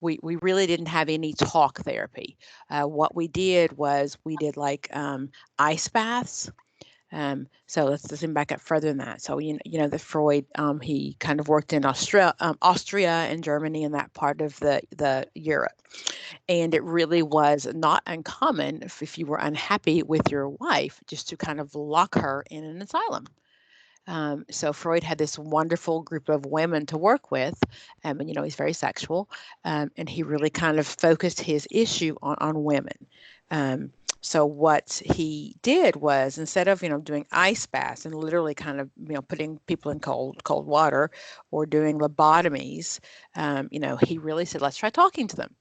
we really didn't have any talk therapy. What we did was we did like ice baths. So let's zoom back up further than that. So that Freud, he kind of worked in Austria and Germany and that part of the Europe, and it really was not uncommon if you were unhappy with your wife just to kind of lock her in an asylum. So Freud had this wonderful group of women to work with, and he's very sexual, and he really kind of focused his issue on women. So what he did was, instead of doing ice baths and literally kind of putting people in cold water or doing lobotomies, he really said, let's try talking to them.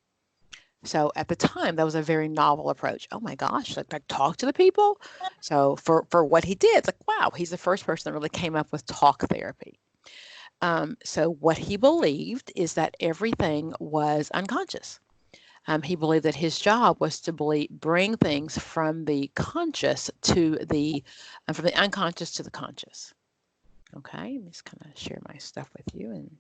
So at the time, that was a very novel approach. Oh my gosh, like talk to the people. So for what he did, like, wow, he's the first person that really came up with talk therapy. So what he believed is that everything was unconscious. He believed that his job was to bring things from the conscious to from the unconscious to the conscious. Okay, let me just kind of share my stuff with you. And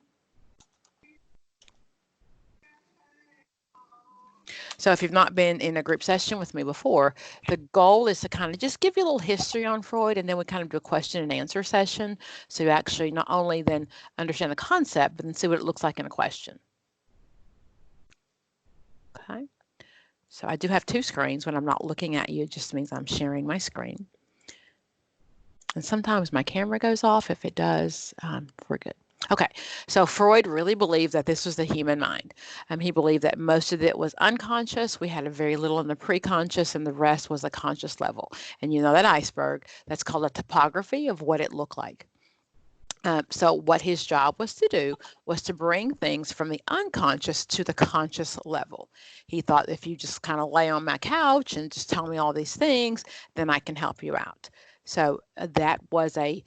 so if you've not been in a group session with me before, the goal is to kind of just give you a little history on Freud, and then we kind of do a question and answer session. So you actually not only then understand the concept, but then see what it looks like in a question. Okay. So I do have two screens. When I'm not looking at you, it just means I'm sharing my screen. And sometimes my camera goes off. If it does, we're good. Okay, so Freud really believed that this was the human mind. He believed that most of it was unconscious. We had a very little in the preconscious, and the rest was the conscious level. And that iceberg, that's called a topography of what it looked like. So what his job was to do was to bring things from the unconscious to the conscious level. He thought, if you just kind of lay on my couch and just tell me all these things, then I can help you out. So that was a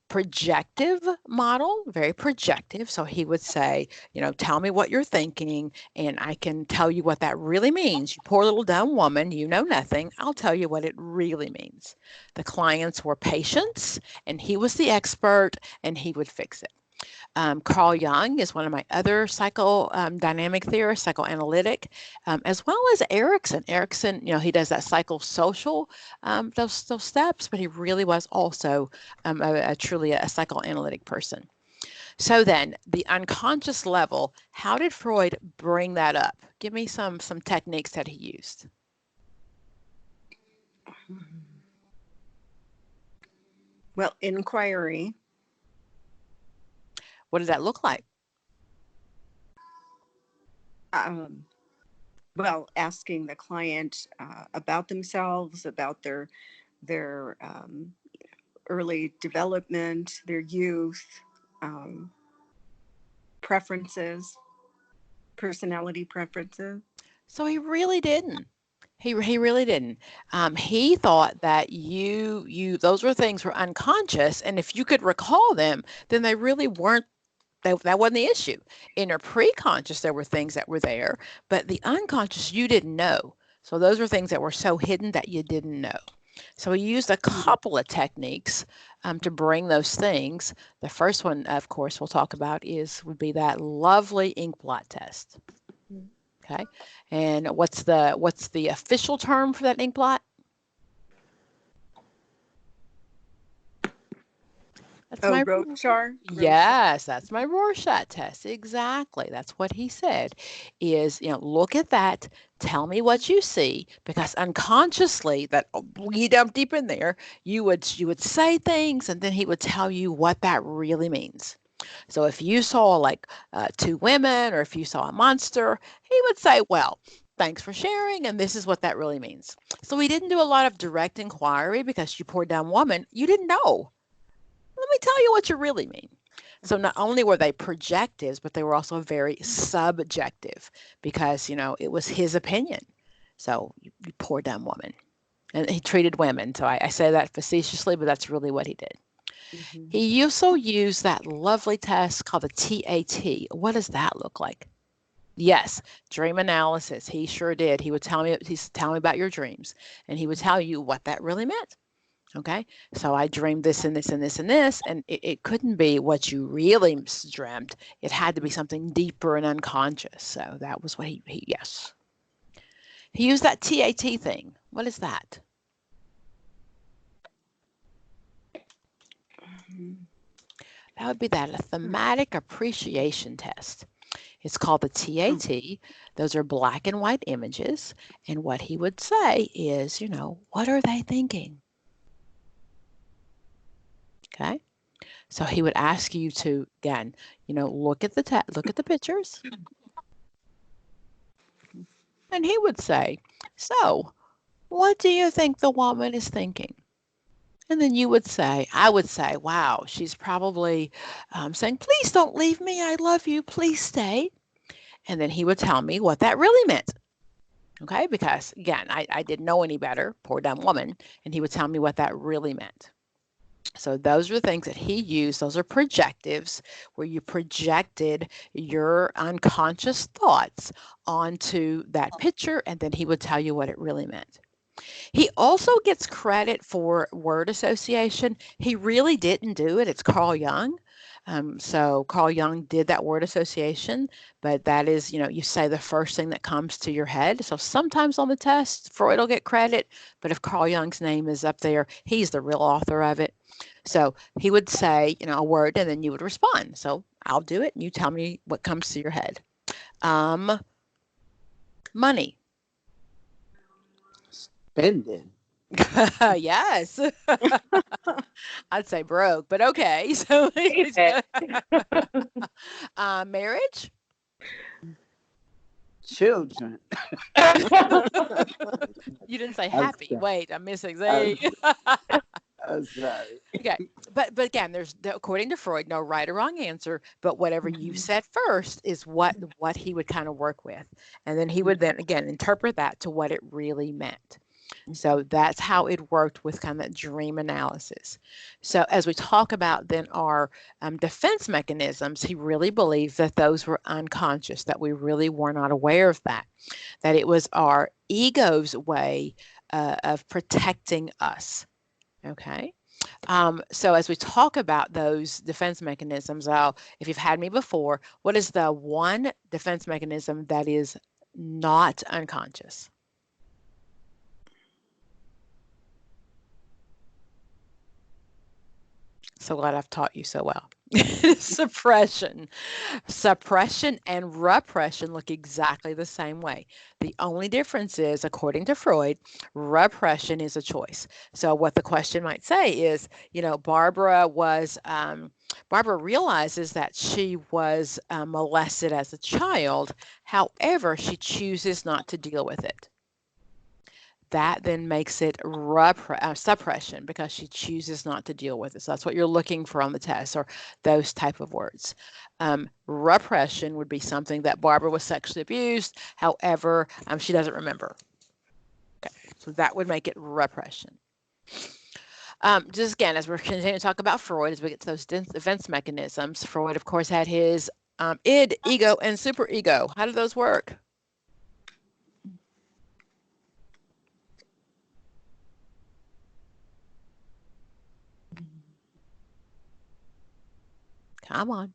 projective model, very projective. So he would say, tell me what you're thinking, and I can tell you what that really means. You poor little dumb woman, you know nothing. I'll tell you what it really means. The clients were patients, and he was the expert, and he would fix it. Carl Jung is one of my other psychodynamic theorists, psychoanalytic, as well as Erickson. Erickson, he does that psychosocial, those steps, but he really was also truly a psychoanalytic person. So then, the unconscious level, how did Freud bring that up? Give me some techniques that he used. Well, inquiry. What does that look like? Well, asking the client about themselves, about their early development, their youth, preferences, personality preferences. So he really didn't. He really didn't. He thought that those things were unconscious, and if you could recall them, then they really weren't. That wasn't the issue. In your preconscious, there were things that were there, but the unconscious you didn't know. So those were things that were so hidden that you didn't know. So he used a couple of techniques to bring those things. The first one, of course, we'll talk about would be that lovely ink blot test. Okay, and what's the official term for that ink blot? That's my Rorschach. Yes, that's my Rorschach test. Exactly. That's what he said is, look at that. Tell me what you see, because unconsciously, that way down deep in there, you would say things, and then he would tell you what that really means. So if you saw like two women, or if you saw a monster, he would say, well, thanks for sharing, and this is what that really means. So we didn't do a lot of direct inquiry, because you poor dumb woman, you didn't know. Let me tell you what you really mean. So not only were they projectives, but they were also very subjective, because, it was his opinion. So you poor dumb woman. And he treated women. So I say that facetiously, but that's really what he did. Mm-hmm. He also used that lovely test called the TAT. What does that look like? Yes, dream analysis. He sure did. He's telling me about your dreams, and he would tell you what that really meant. Okay, so I dreamed this and this and this and this, and it couldn't be what you really dreamt. It had to be something deeper and unconscious. So that was what yes. He used that TAT thing. What is that? That would be a thematic appreciation test. It's called the TAT. Those are black and white images. And what he would say is, what are they thinking? Okay. So he would ask you to, again, look at the pictures. And he would say, so what do you think the woman is thinking? And then I would say, wow, she's probably saying, please don't leave me. I love you. Please stay. And then he would tell me what that really meant. Okay, because again, I didn't know any better, poor dumb woman, and he would tell me what that really meant. So those are the things that he used. Those are projectives, where you projected your unconscious thoughts onto that picture, and then he would tell you what it really meant. He also gets credit for word association. He really didn't do it. It's Carl Jung. So Carl Jung did that word association, but that is, you say the first thing that comes to your head. So sometimes on the test, Freud will get credit, but if Carl Jung's name is up there, he's the real author of it. So he would say, a word, and then you would respond. So I'll do it, and you tell me what comes to your head. Money. Spending. Yes. I'd say broke, but okay. So marriage. Children. You didn't say happy. Wait, I'm missing I'm Z. sorry. Okay, but again, there's, according to Freud, no right or wrong answer. But whatever you said first is what he would kind of work with, and then he would then again interpret that to what it really meant. So that's how it worked with kind of that dream analysis. So as we talk about then our defense mechanisms, he really believed that those were unconscious, that we really were not aware of that it was our ego's way of protecting us. Okay. So as we talk about those defense mechanisms, if you've had me before, what is the one defense mechanism that is not unconscious? So glad I've taught you so well. Suppression. Suppression and repression look exactly the same way. The only difference is, according to Freud, repression is a choice. So what the question might say is, Barbara realizes that she was molested as a child. However, she chooses not to deal with it. That then makes it suppression, because she chooses not to deal with it. So that's what you're looking for on the test, or those type of words. Repression would be something that Barbara was sexually abused. However, she doesn't remember. Okay, so that would make it repression. Just again, as we're continuing to talk about Freud, as we get to those defense mechanisms, Freud, of course, had his id, ego, and superego. How do those work? Come on.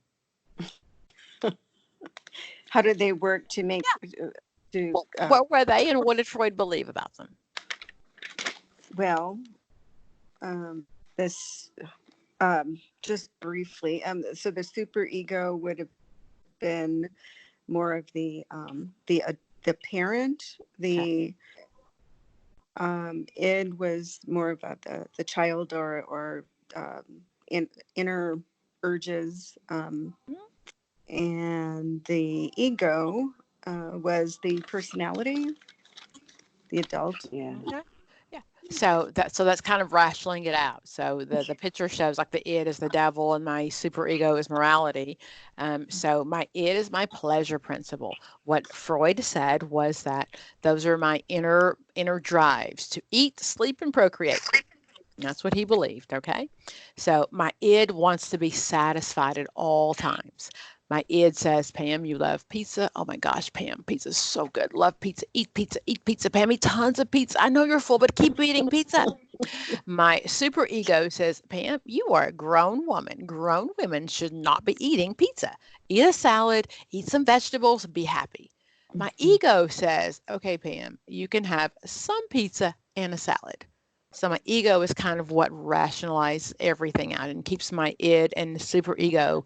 How did they work to make? What were they, and what did Freud believe about them? Well, this just briefly. So the superego would have been more of the parent. The id was more about the child, or inner urges, and the ego was the personality, the adult. Yeah. Yeah. So that's kind of rationaling it out. So the picture shows like the id is the devil and my superego is morality. So my id is my pleasure principle. What Freud said was that those are my inner drives to eat, sleep, and procreate. That's what he believed. Okay. So my id wants to be satisfied at all times. My id says, Pam, you love pizza. Oh my gosh, Pam, pizza's so good. Love pizza, eat pizza, eat pizza. Pam, eat tons of pizza. I know you're full, but keep eating pizza. My superego says, Pam, you are a grown woman. Grown women should not be eating pizza. Eat a salad, eat some vegetables, be happy. My ego says, okay, Pam, you can have some pizza and a salad. So my ego is kind of what rationalizes everything out and keeps my id and the superego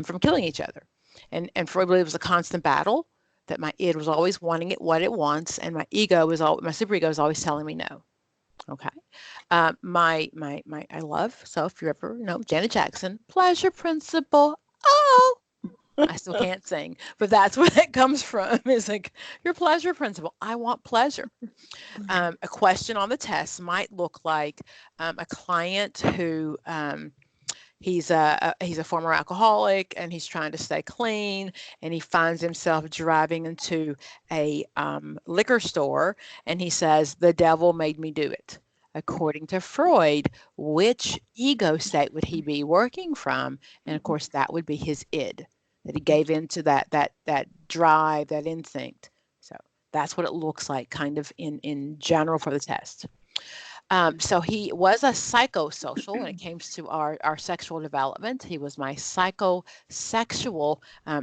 from killing each other. And Freud believed it was a constant battle, that my id was always wanting it what it wants, and my superego is always telling me no. Okay. I love, so if you ever know Janet Jackson, pleasure principle. Oh, I still can't sing, but that's where that comes from. Is like your pleasure principle. I want pleasure. A question on the test might look like a client who he's a former alcoholic and he's trying to stay clean, and he finds himself driving into a liquor store, and he says, the devil made me do it. According to Freud, which ego state would he be working from? And of course, that would be his id, that he gave into that drive, that instinct. So that's what it looks like, kind of in general for the test. So he was a psychosocial when it came to our sexual development. He was my psychosexual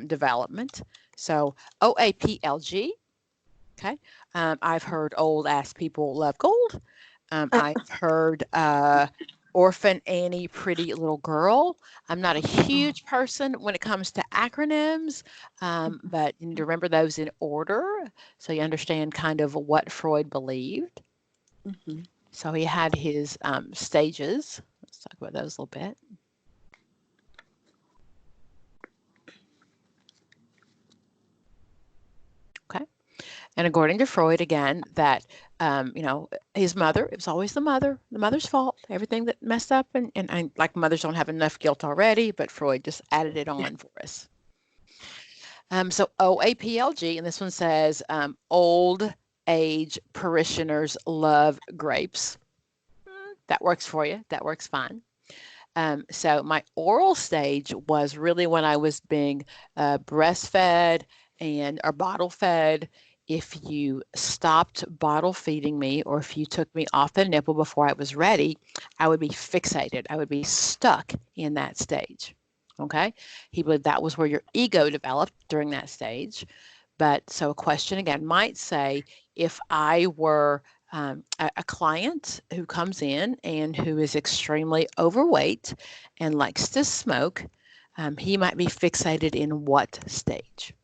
development. So OAPLG. Okay. I've heard old ass people love gold. I've heard Orphan Annie, Pretty Little Girl. I'm not a huge person when it comes to acronyms, but you need to remember those in order so you understand kind of what Freud believed. So he had his stages. Let's talk about those a little bit. Okay. And according to Freud, again, that, his mother, it was always the mother's fault, everything that messed up. And like mothers don't have enough guilt already, but Freud just added it on for us. So OAPLG, and this one says, old age parishioners love grapes. That works for you. That works fine. So my oral stage was really when I was being breastfed or bottle fed. If you stopped bottle feeding me, or if you took me off the nipple before I was ready, I would be fixated. I would be stuck in that stage. Okay. He believed that was where your ego developed during that stage. But so a question again might say, if I were a client who comes in and who is extremely overweight and likes to smoke, he might be fixated in what stage?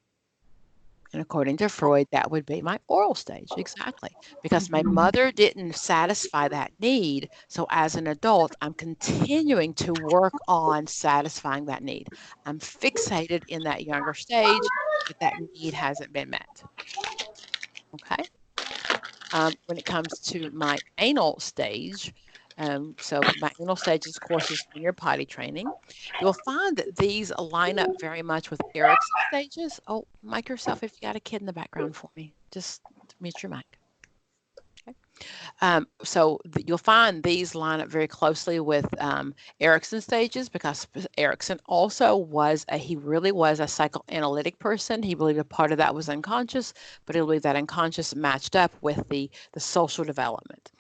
And according to Freud, that would be my oral stage, exactly. Because my mother didn't satisfy that need. So as an adult, I'm continuing to work on satisfying that need. I'm fixated in that younger stage, but that need hasn't been met. Okay. When it comes to my anal stage, so my anal stage, of course, is when you're potty training. You'll find that these line up very much with Erikson stages. Oh, mic yourself if you got a kid in the background for me. Just mute your mic. Okay. You'll find these line up very closely with Erikson stages, because Erikson also he really was a psychoanalytic person. He believed a part of that was unconscious, but he believed that unconscious matched up with the social development.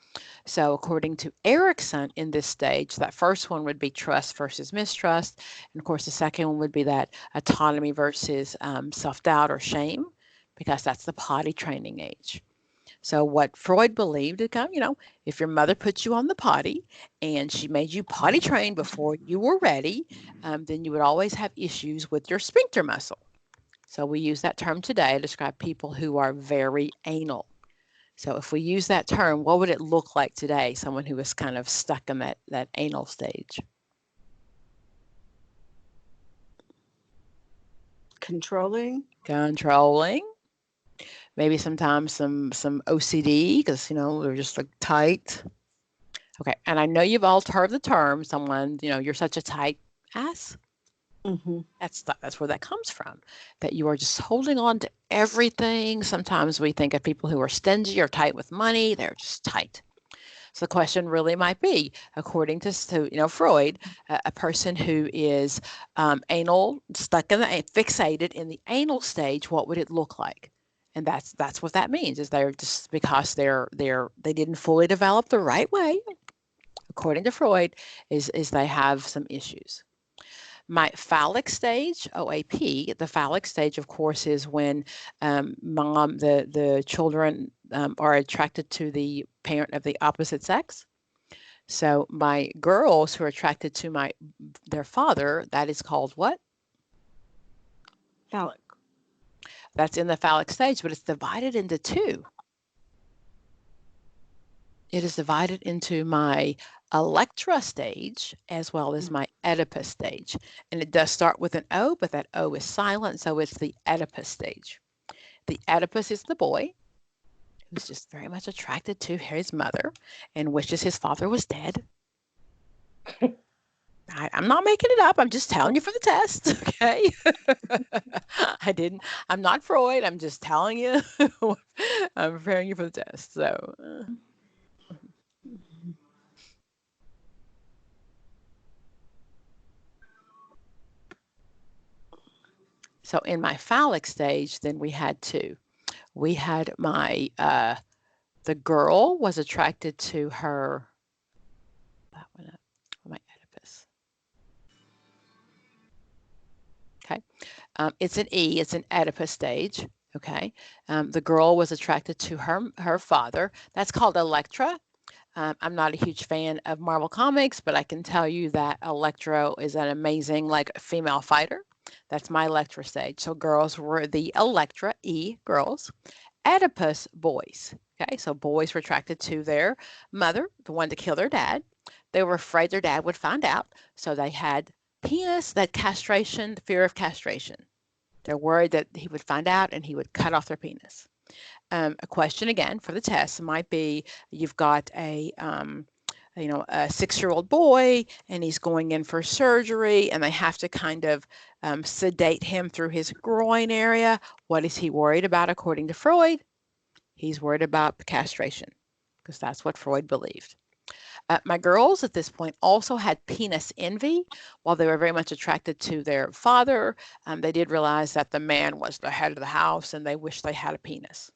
So according to Erikson, in this stage, that first one would be trust versus mistrust. And of course, the second one would be that autonomy versus self-doubt or shame, because that's the potty training age. So what Freud believed, if your mother put you on the potty and she made you potty train before you were ready, then you would always have issues with your sphincter muscle. So we use that term today to describe people who are very anal. So if we use that term, what would it look like today? Someone who is kind of stuck in that anal stage. Controlling. Maybe sometimes some OCD, because they're just like tight. Okay, and I know you've all heard the term, someone, you're such a tight ass. That's where that comes from, that you are just holding on to everything. Sometimes we think of people who are stingy or tight with money. They're just tight. So the question really might be, according to Freud, a person who is anal, stuck in the fixated in the anal stage, what would it look like? And that's what that means, is they're just because they didn't fully develop the right way, according to Freud, is they have some issues. My phallic stage, OAP, the phallic stage, of course, is when the children are attracted to the parent of the opposite sex. So my girls who are attracted to their father, that is called what? Phallic. That's in the phallic stage, but it's divided into two. It is divided into my Electra stage as well as my Oedipus stage. And it does start with an O, but that O is silent, so it's the Oedipus stage. The Oedipus is the boy who's just very much attracted to his mother and wishes his father was dead. I'm not making it up. I'm just telling you for the test, okay? I'm not Freud. I'm just telling you. I'm preparing you for the test. So in my phallic stage, then we had two. We had the girl was attracted to her, that one up, my Oedipus. Okay, it's an E, it's an Oedipus stage. Okay, the girl was attracted to her father. That's called Electra. I'm not a huge fan of Marvel Comics, but I can tell you that Electro is an amazing female fighter. That's my Electra stage. So girls were the Electra, E, girls. Oedipus boys. Okay, so boys were attracted to their mother, the one to kill their dad. They were afraid their dad would find out, so they had penis, that castration, the fear of castration. They're worried that he would find out and he would cut off their penis. A question again for the test might be, you've got a 6-year-old boy and he's going in for surgery and they have to kind of sedate him through his groin area. What is he worried about according to Freud? He's worried about castration because that's what Freud believed. My girls at this point also had penis envy. While they were very much attracted to their father, they did realize that the man was the head of the house and they wished they had a penis.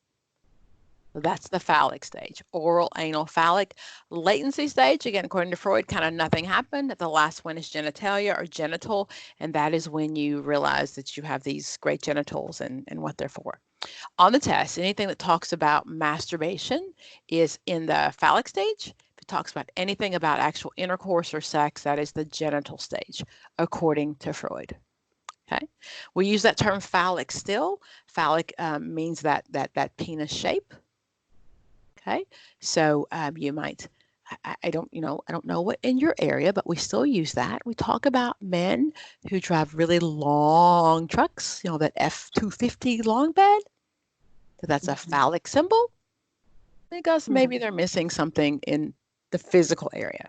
So that's the phallic stage. Oral, anal, phallic. Latency stage, again, according to Freud, kind of nothing happened. The last one is genitalia or genital, and that is when you realize that you have these great genitals and what they're for. On the test, anything that talks about masturbation is in the phallic stage. If it talks about anything about actual intercourse or sex, that is the genital stage, according to Freud. Okay, we use that term phallic still. Phallic means that penis shape. Okay, so you might, I don't know what in your area, but we still use that. We talk about men who drive really long trucks, that F-250 long bed. So that's a phallic symbol because maybe they're missing something in the physical area.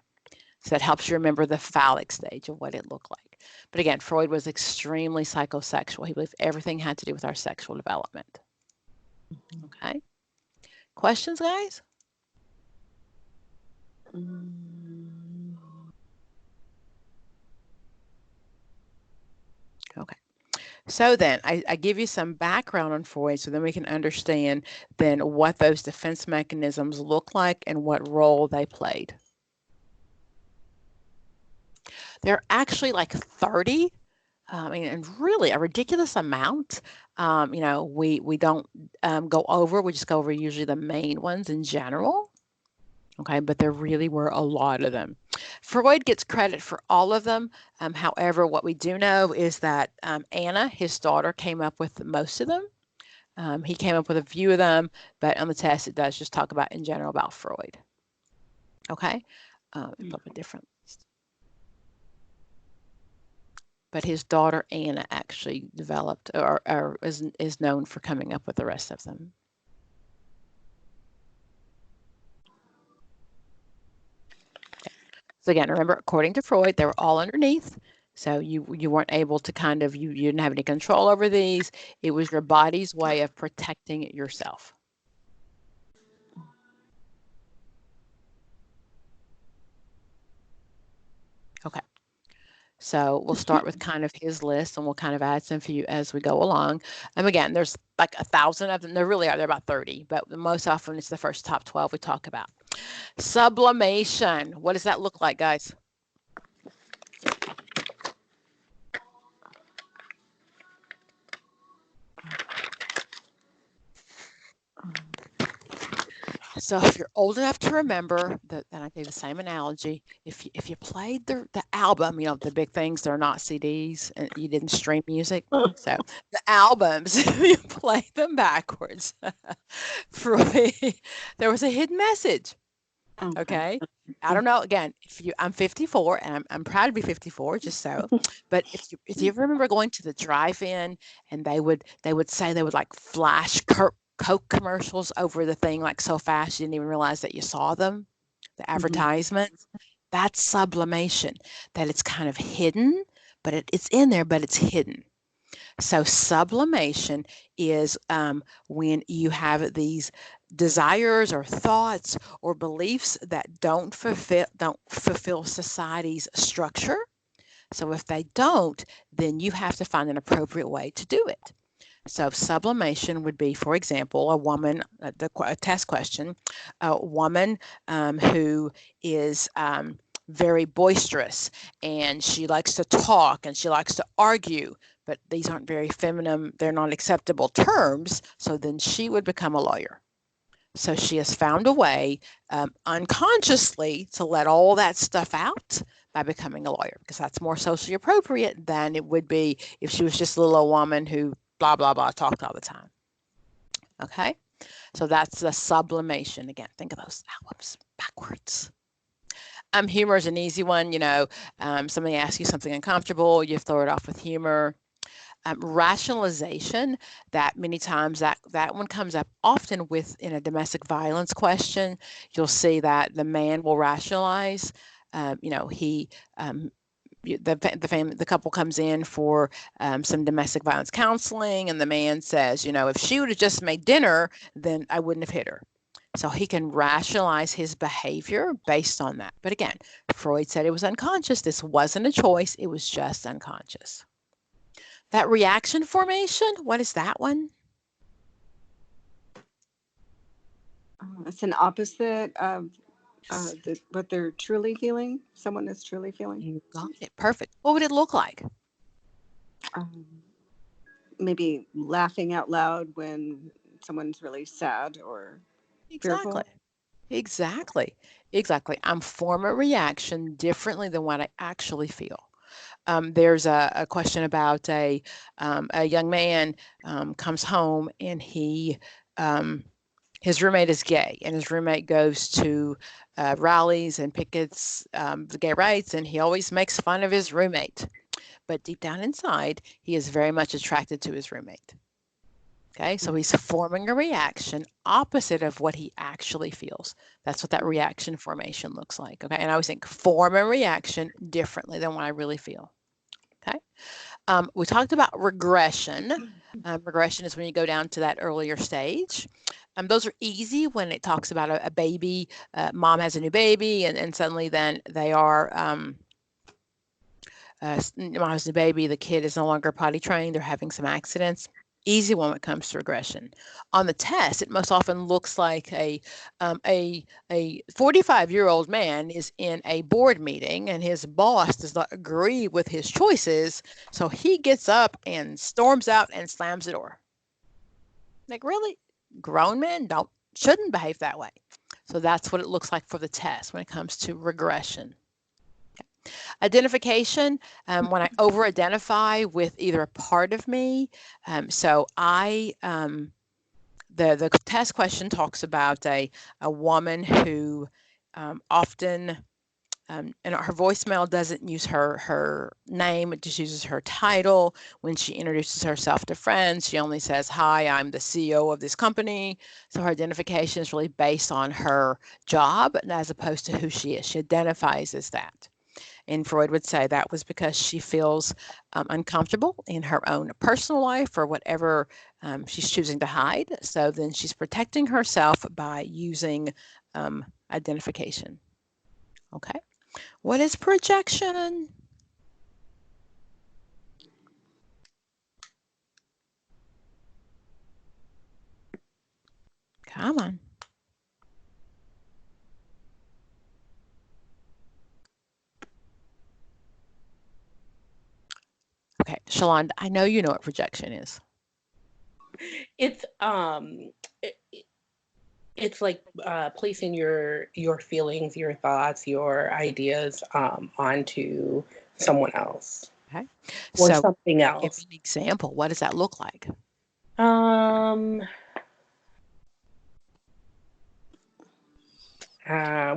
So that helps you remember the phallic stage of what it looked like. But again, Freud was extremely psychosexual. He believed everything had to do with our sexual development. Okay. Questions, guys? Okay. So then I give you some background on Freud so then we can understand then what those defense mechanisms look like and what role they played. There are actually like 30, and really a ridiculous amount. We don't go over, we just go over usually the main ones in general. Okay, but there really were a lot of them. Freud gets credit for all of them. However, what we do know is that Anna, his daughter, came up with most of them. He came up with a few of them, but on the test, it does just talk about in general about Freud. Okay, a different list. But his daughter Anna actually developed or is known for coming up with the rest of them. So again, remember, according to Freud, they were all underneath. So you weren't able to you didn't have any control over these. It was your body's way of protecting yourself. So we'll start with kind of his list, and we'll kind of add some for you as we go along. And again, there's like 1,000 of them. There really are. There are about 30, but most often it's the first top 12 we talk about. Sublimation. What does that look like, guys? So if you're old enough to remember that, and I gave the same analogy, if you played the album, you know, the big things, they're not CDs, and you didn't stream music. So the albums, if you play them backwards, there was a hidden message. Okay. I don't know. Again, I'm 54, and I'm proud to be 54, just so. But if you remember going to the drive-in, and they would say they would like flash Coke commercials over the thing like so fast you didn't even realize that you saw them, the advertisements. That's sublimation. That it's kind of hidden, but it's in there, but it's hidden. So sublimation is when you have these desires or thoughts or beliefs that don't fulfill society's structure. So if they don't, then you have to find an appropriate way to do it. So sublimation would be, for example, a woman, a test question, a woman who is very boisterous, and she likes to talk, and she likes to argue, but these aren't very feminine, they're not acceptable terms, so then she would become a lawyer. So she has found a way unconsciously to let all that stuff out by becoming a lawyer, because that's more socially appropriate than it would be if she was just a little old woman who blah, blah, blah, talked all the time. Okay, so that's the sublimation. Again, think of those albums backwards. Humor is an easy one. You know, somebody asks you something uncomfortable, you throw it off with humor. Rationalization, that many times that one comes up often in a domestic violence question. You'll see that the man will rationalize. You know, the couple comes in for some domestic violence counseling, and the man says, you know, if she would have just made dinner, then I wouldn't have hit her. So he can rationalize his behavior based on that. But again, Freud said it was unconscious. This wasn't a choice. It was just unconscious. That reaction formation, what is that one? It's an opposite of what they're truly feeling. Someone is truly feeling. You got it. Perfect. What would it look like? Maybe laughing out loud when someone's really sad or fearful. Exactly. I'm forming a reaction differently than what I actually feel. There's a question about a young man comes home, and his roommate is gay, and his roommate goes to rallies and pickets the gay rights, and he always makes fun of his roommate. But deep down inside, he is very much attracted to his roommate. Okay, so he's forming a reaction opposite of what he actually feels. That's what that reaction formation looks like. Okay, and I always think form a reaction differently than what I really feel. Okay, we talked about regression. Regression is when you go down to that earlier stage. Those are easy when it talks about a baby. Mom has a new baby, and suddenly then they are mom has a baby. The kid is no longer potty trained. They're having some accidents. Easy when it comes to regression. On the test, it most often looks like a 45-year-old man is in a board meeting, and his boss does not agree with his choices, so he gets up and storms out and slams the door. Like, really? Grown men shouldn't behave that way. So that's what it looks like for the test when it comes to regression. Identification, when I over-identify with either a part of me. So the test question talks about a woman who often, and her voicemail doesn't use her name, it just uses her title. When she introduces herself to friends, she only says, "Hi, I'm the CEO of this company." So her identification is really based on her job as opposed to who she is. She identifies as that. And Freud would say that was because she feels uncomfortable in her own personal life or whatever she's choosing to hide. So then she's protecting herself by using identification. Okay. What is projection? Come on. Okay, Shalonda, I know you know what projection is. It's it's like placing your feelings, your thoughts, your ideas onto someone else. Okay. Or So something give else. me an example. What does that look like?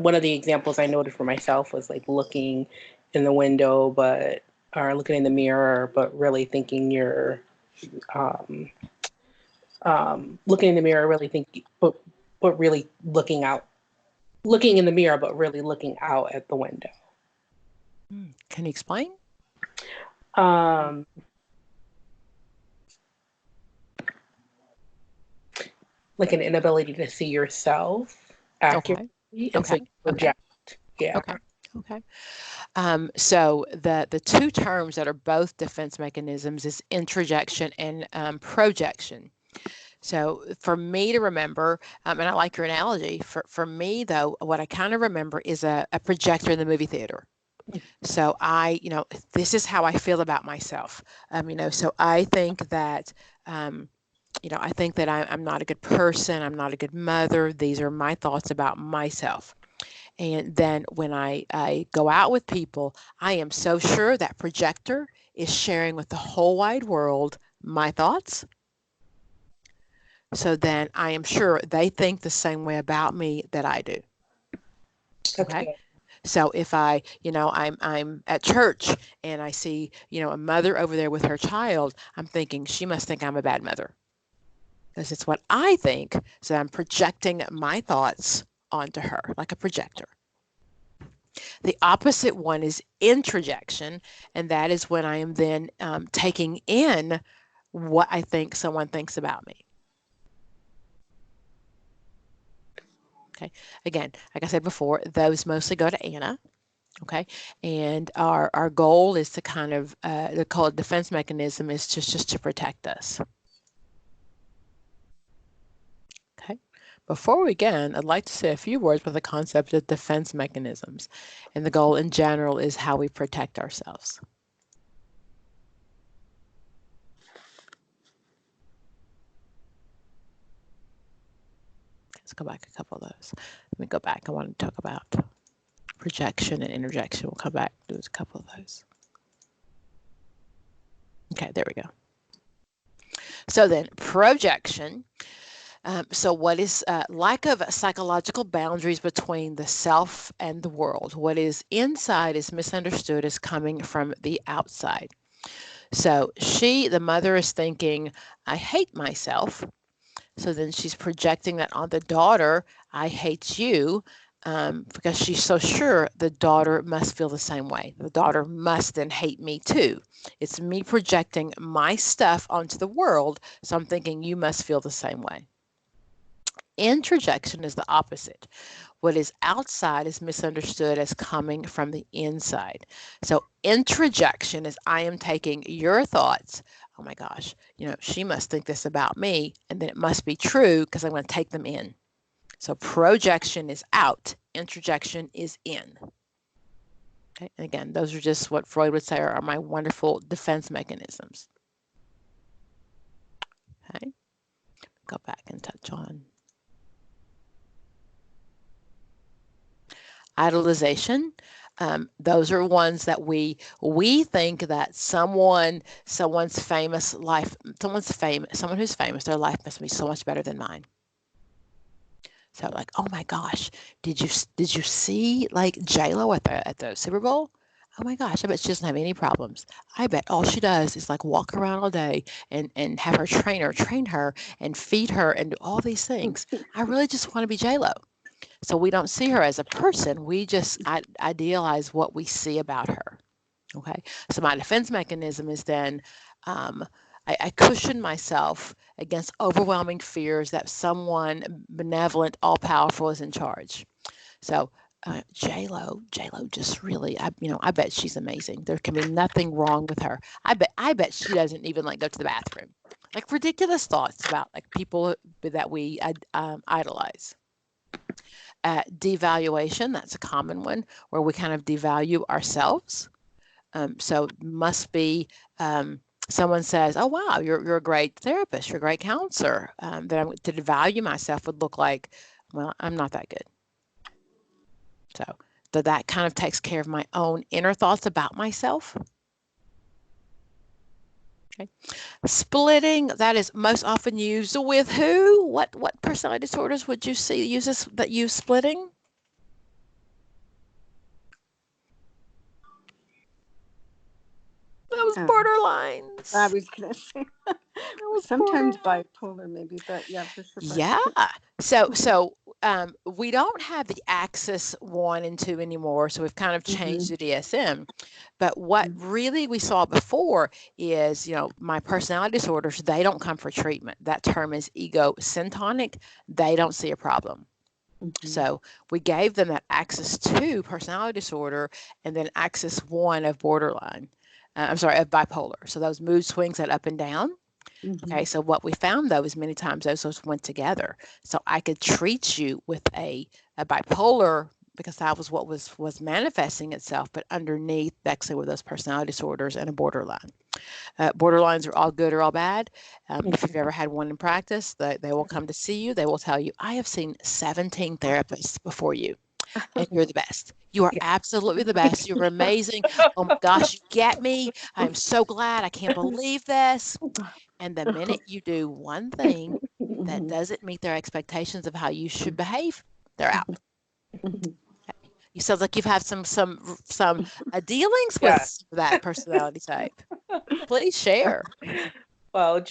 One of the examples I noted for myself was like looking in the window, or looking in the mirror, but really thinking you're looking in the mirror, really thinking, but really looking in the mirror, but really looking out at the window. Can you explain? Like an inability to see yourself accurately, and so you project. Yeah. Okay. So the two terms that are both defense mechanisms is introjection and projection. So for me to remember, and I like your analogy, for me though, what I kind of remember is a projector in the movie theater. So this is how I feel about myself. So I think that, I think that I'm not a good person. I'm not a good mother. These are my thoughts about myself. And then when I go out with people, I am so sure that projector is sharing with the whole wide world my thoughts. So then I am sure they think the same way about me that I do. Okay. So if I'm at church and I see, a mother over there with her child, I'm thinking she must think I'm a bad mother. Because it's what I think. So I'm projecting my thoughts onto her like a projector. The opposite one is introjection, and that is when I am then taking in what I think someone thinks about me. Okay. Again, like I said before, those mostly go to Anna. Okay. And our goal is to kind of, the called defense mechanism is just to protect us. Okay. Before we begin, I'd like to say a few words about the concept of defense mechanisms. And the goal in general is how we protect ourselves. Let's go back a couple of those. Let me go back. I want to talk about projection and interjection. We'll come back to a couple of those. Okay, there we go. So then projection. So what is lack of psychological boundaries between the self and the world? What is inside is misunderstood as coming from the outside. So the mother is thinking, I hate myself. So then she's projecting that on the daughter, I hate you, because she's so sure the daughter must feel the same way. The daughter must then hate me too. It's me projecting my stuff onto the world, so I'm thinking you must feel the same way. Introjection is the opposite. What is outside is misunderstood as coming from the inside. So introjection is I am taking your thoughts. Oh my gosh, she must think this about me, and then it must be true because I'm going to take them in. So projection is out, introjection is in. Okay, and again, those are just what Freud would say are my wonderful defense mechanisms. Okay, go back and touch on idolization. Those are ones that we think that someone who's famous, their life must be so much better than mine. So like, oh my gosh, did you see like J-Lo at the Super Bowl? Oh my gosh, I bet she doesn't have any problems. I bet all she does is like walk around all day and have her trainer train her and feed her and do all these things. I really just want to be J-Lo. So we don't see her as a person. We just idealize what we see about her. Okay. So my defense mechanism is then I cushion myself against overwhelming fears that someone benevolent, all powerful is in charge. So J-Lo just really, I bet she's amazing. There can be nothing wrong with her. I bet she doesn't even like go to the bathroom. Like ridiculous thoughts about like people that we idolize. Devaluation, that's a common one where we kind of devalue ourselves. So must be someone says, "Oh wow, you're a great therapist, you're a great counselor." Then to devalue myself would look like, well, I'm not that good. So that kind of takes care of my own inner thoughts about myself. Okay. Splitting, that is most often used with who? What personality disorders would you see uses that use splitting? Those borderlines. I was gonna say sometimes bipolar, maybe, but yeah, for sure. Yeah. So we don't have the axis 1 and 2 anymore. So we've kind of changed the DSM. But what really we saw before is, my personality disorders, they don't come for treatment. That term is egosyntonic. They don't see a problem. So we gave them that axis 2 personality disorder and then axis 1 of borderline. Of bipolar. So those mood swings, that up and down. Okay, so what we found though is many times those went together. So I could treat you with a bipolar because that was what was manifesting itself, but underneath actually were those personality disorders and a borderline. Borderlines are all good or all bad. If you've ever had one in practice, they will come to see you. They will tell you, I have seen 17 therapists before you. And you're the best. You are absolutely the best. You're amazing. Oh my gosh, you get me. I'm so glad. I can't believe this. And the minute you do one thing that doesn't meet their expectations of how you should behave, they're out. You sound like you've had some dealings with that personality type. Please share. Well,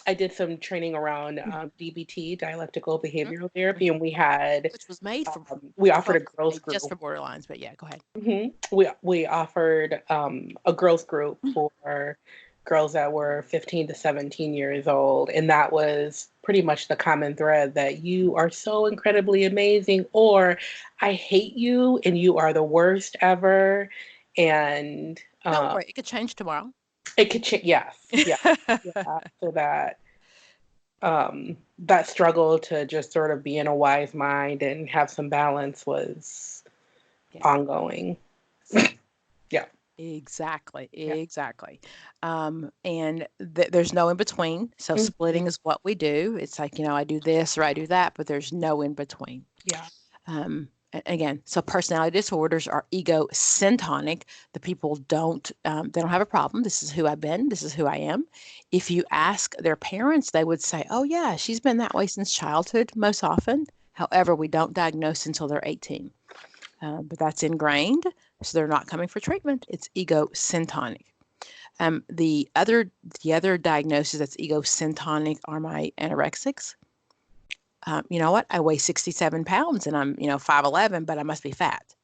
I did some training around DBT, dialectical behavioral therapy, and we was made for we offered a girls group just for borderlines, but yeah, go ahead. We offered a girls group for girls that were 15 to 17 years old, and that was pretty much the common thread, that you are so incredibly amazing, or I hate you and you are the worst ever. And don't worry, it could change tomorrow. It could change, yes. Yeah. So that that struggle to just sort of be in a wise mind and have some balance was ongoing. Yeah. Exactly. And there's no in between. So splitting is what we do. It's like, I do this or I do that, but there's no in between. Yeah. Again, so personality disorders are egosyntonic. The people they don't have a problem. This is who I've been. This is who I am. If you ask their parents, they would say, oh yeah, she's been that way since childhood most often. However, we don't diagnose until they're 18. But that's ingrained, so they're not coming for treatment. It's egosyntonic. The other diagnosis that's egosyntonic are my anorexics. You know what? I weigh 67 pounds and I'm, 5'11", but I must be fat.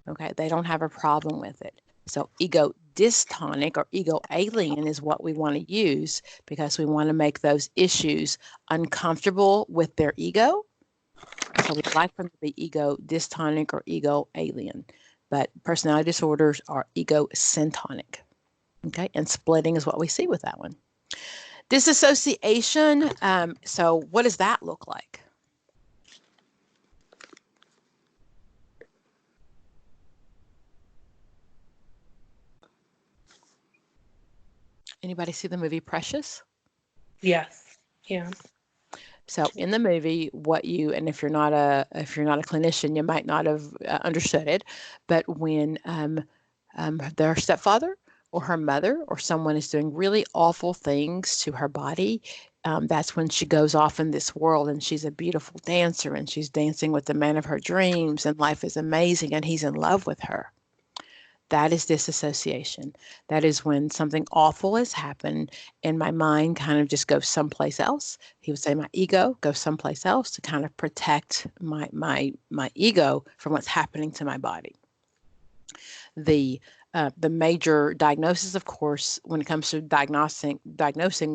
Okay, they don't have a problem with it. So ego dystonic or ego alien is what we want to use because we want to make those issues uncomfortable with their ego. So we'd like them to be ego dystonic or ego alien. But personality disorders are egosyntonic. Okay, and splitting is what we see with that one. Disassociation, so what does that look like? Anybody see the movie Precious? Yes. Yeah. So in the movie, and if you're not a clinician, you might not have understood it, but when their stepfather or her mother or someone is doing really awful things to her body, that's when she goes off in this world and she's a beautiful dancer and she's dancing with the man of her dreams and life is amazing and he's in love with her. That is disassociation. That is when something awful has happened and my mind kind of just goes someplace else. He would say my ego goes someplace else to kind of protect my ego from what's happening to my body. The major diagnosis, of course, when it comes to diagnosing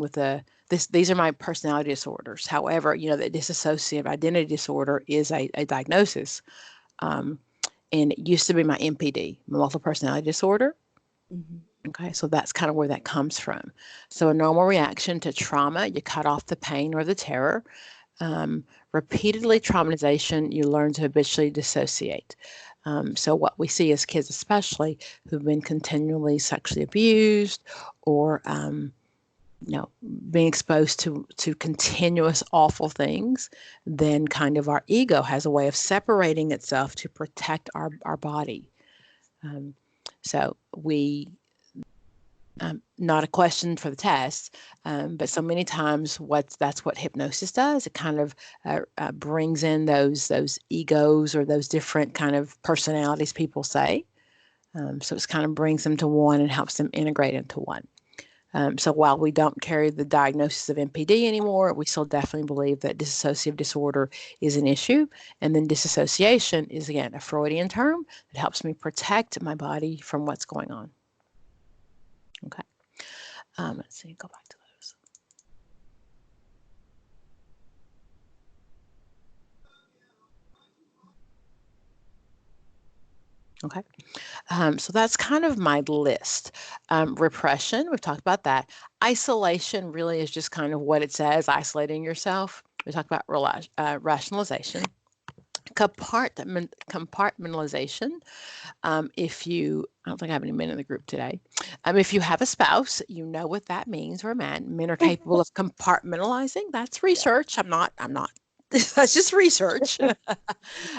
with the these are my personality disorders. However, the dissociative identity disorder is a diagnosis. And it used to be my MPD, my multiple personality disorder. Okay, so that's kind of where that comes from. So a normal reaction to trauma, you cut off the pain or the terror. Repeatedly traumatization, you learn to habitually dissociate. So what we see as kids, especially who've been continually sexually abused or being exposed to continuous awful things, then kind of our ego has a way of separating itself to protect our body. So we not a question for the test, but so many times that's what hypnosis does. It kind of brings in those egos or those different kind of personalities people say. So it kind of brings them to one and helps them integrate into one. So while we don't carry the diagnosis of MPD anymore, we still definitely believe that dissociative disorder is an issue. And then disassociation is, again, a Freudian term that helps me protect my body from what's going on. Okay. Let's see, go back to those. Okay. So that's kind of my list. Repression, we've talked about that. Isolation really is just kind of what it says, isolating yourself. We talked about rationalization. Compartmentalization. If you, I don't think I have any men in the group today. If you have a spouse, you know what that means, or a man. Men are capable of compartmentalizing. That's research. I'm not, that's just research.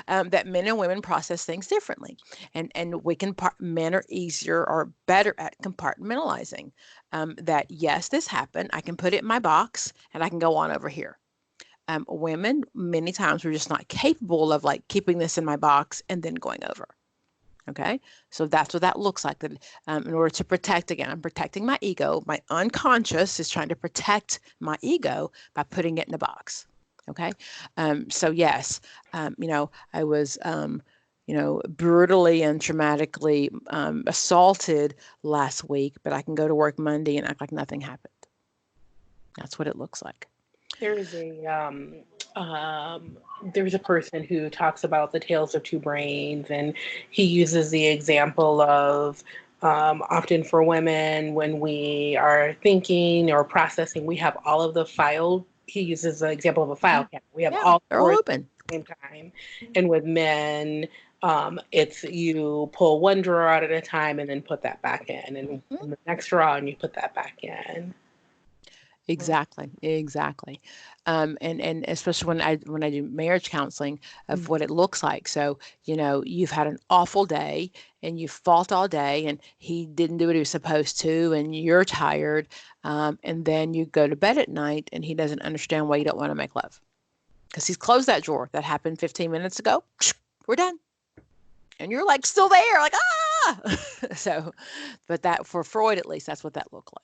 That men and women process things differently. And men are easier or better at compartmentalizing. That yes, this happened. I can put it in my box and I can go on over here. Women, many times, we're just not capable of like keeping this in my box and then going over. Okay, so that's what that looks like. That in order to protect, again, I'm protecting my ego. My unconscious is trying to protect my ego by putting it in a box. Okay, so yes, I was, brutally and traumatically assaulted last week, but I can go to work Monday and act like nothing happened. That's what it looks like. There's a person who talks about the tales of two brains, and he uses the example of often for women, when we are thinking or processing, we have all of the file. He uses the example of a file cabinet. We have all they're all open at the same time. And with men, it's you pull one drawer out at a time and then put that back in, and the next drawer and you put that back in. Exactly. And especially when I do marriage counseling of what it looks like. So, you've had an awful day and you fought all day and he didn't do what he was supposed to and you're tired. And then you go to bed at night and he doesn't understand why you don't want to make love. Because he's closed that drawer. That happened 15 minutes ago. We're done. And you're like still there, like, ah! So, but that, for Freud at least, that's what that looked like.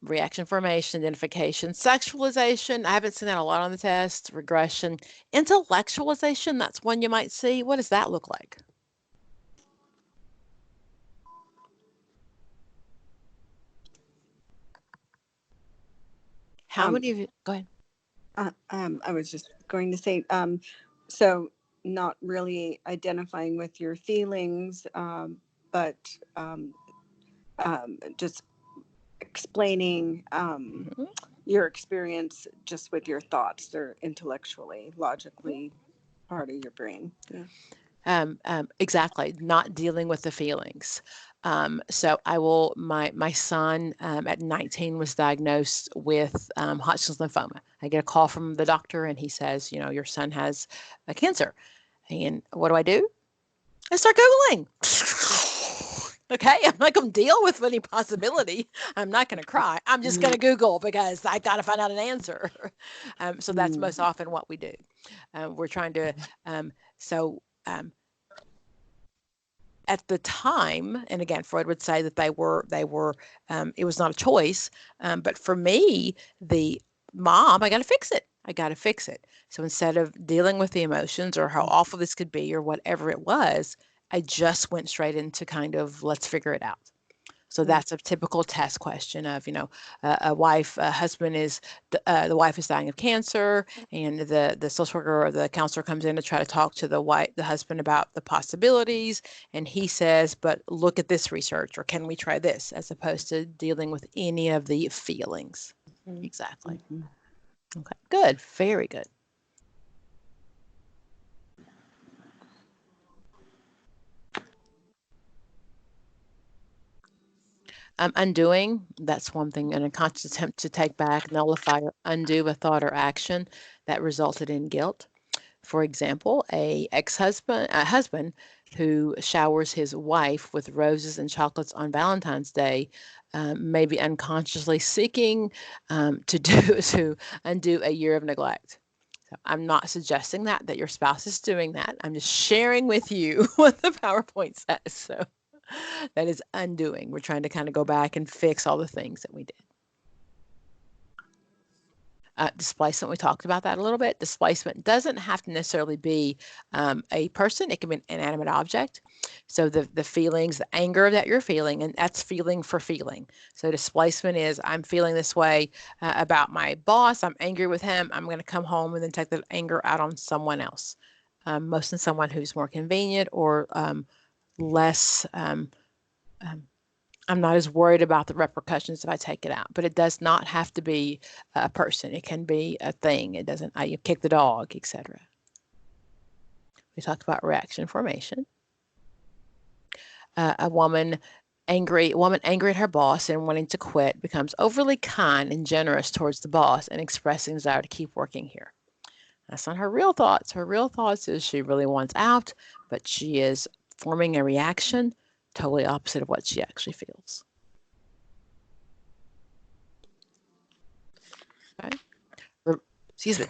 Reaction formation, identification, sexualization. I haven't seen that a lot on the test. Regression, intellectualization. That's one you might see. What does that look like? How many of you? Go ahead. I was just going to say, so not really identifying with your feelings, but just explaining your experience just with your thoughts. They're intellectually, logically part of your brain. Yeah. Exactly. Not dealing with the feelings. So my son at 19 was diagnosed with Hodgkin's lymphoma. I get a call from the doctor and he says, your son has a cancer. And what do? I start Googling. Okay, I'm not going to deal with any possibility. I'm not going to cry. I'm just going to Google because I got to find out an answer. So that's most often what we do. We're trying to, at the time, and again, Freud would say that they were, it was not a choice. But for me, the mom, I got to fix it. So instead of dealing with the emotions or how awful this could be or whatever it was, I just went straight into kind of, let's figure it out. So that's a typical test question of, a husband is, the wife is dying of cancer, and the social worker or the counselor comes in to try to talk to the husband about the possibilities, and he says, but look at this research, or can we try this, as opposed to dealing with any of the feelings. Mhm. Exactly. Okay, good, very good. Undoing, that's one thing, an unconscious attempt to take back, nullify, or undo a thought or action that resulted in guilt. For example, a husband who showers his wife with roses and chocolates on Valentine's Day may be unconsciously seeking to undo a year of neglect. So I'm not suggesting that your spouse is doing that. I'm just sharing with you what the PowerPoint says. So that is undoing. We're trying to kind of go back and fix all the things that we did. Displacement, we talked about that a little bit. Displacement doesn't have to necessarily be a person. It can be an inanimate object. So the feelings, the anger that you're feeling, and that's feeling for feeling. So displacement is, I'm feeling this way about my boss. I'm angry with him. I'm going to come home and then take the anger out on someone else. Mostly someone who's more convenient or less, I'm not as worried about the repercussions if I take it out, but it does not have to be a person. It can be a thing. It doesn't, you kick the dog, etc. We talked about reaction formation. A woman angry at her boss and wanting to quit becomes overly kind and generous towards the boss and expressing desire to keep working here. That's not her real thoughts. Her real thoughts is she really wants out, but she is forming a reaction totally opposite of what she actually feels. Okay. Excuse me.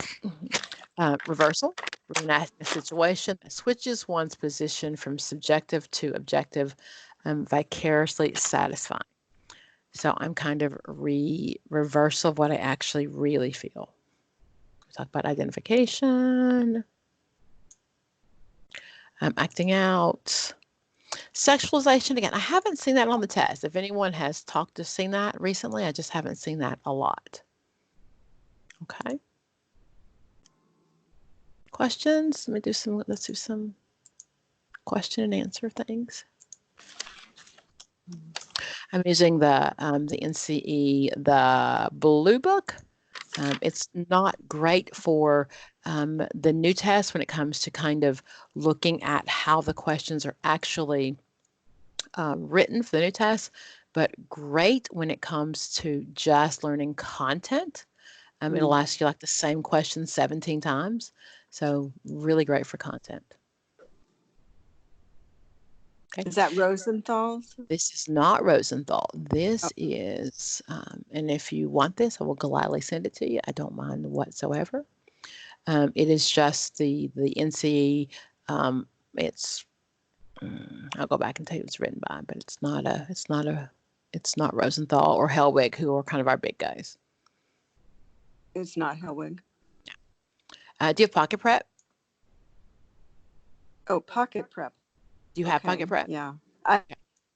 Reversal, reenacting a situation that switches one's position from subjective to objective, vicariously satisfying. So I'm kind of reversal of what I actually really feel. We talk about identification, acting out. Sexualization, again, I haven't seen that on the test. If anyone has seen that recently, I just haven't seen that a lot. Okay. Questions? Let's do some question and answer things. I'm using the NCE, the blue book. It's not great for the new test when it comes to kind of looking at how the questions are actually written for the new test, but great when it comes to just learning content. It'll ask you like the same question 17 times. So really great for content. Okay. Is that Rosenthal's? This is not Rosenthal. This is, and if you want this, I will gladly send it to you. I don't mind whatsoever. It is just the NCE. It's I'll go back and tell you it's written by, but it's not Rosenthal or Helwig, who are kind of our big guys. It's not Helwig. Do you have Pocket Prep? Oh, Pocket Prep. Do you have Pocket Prep? Yeah. I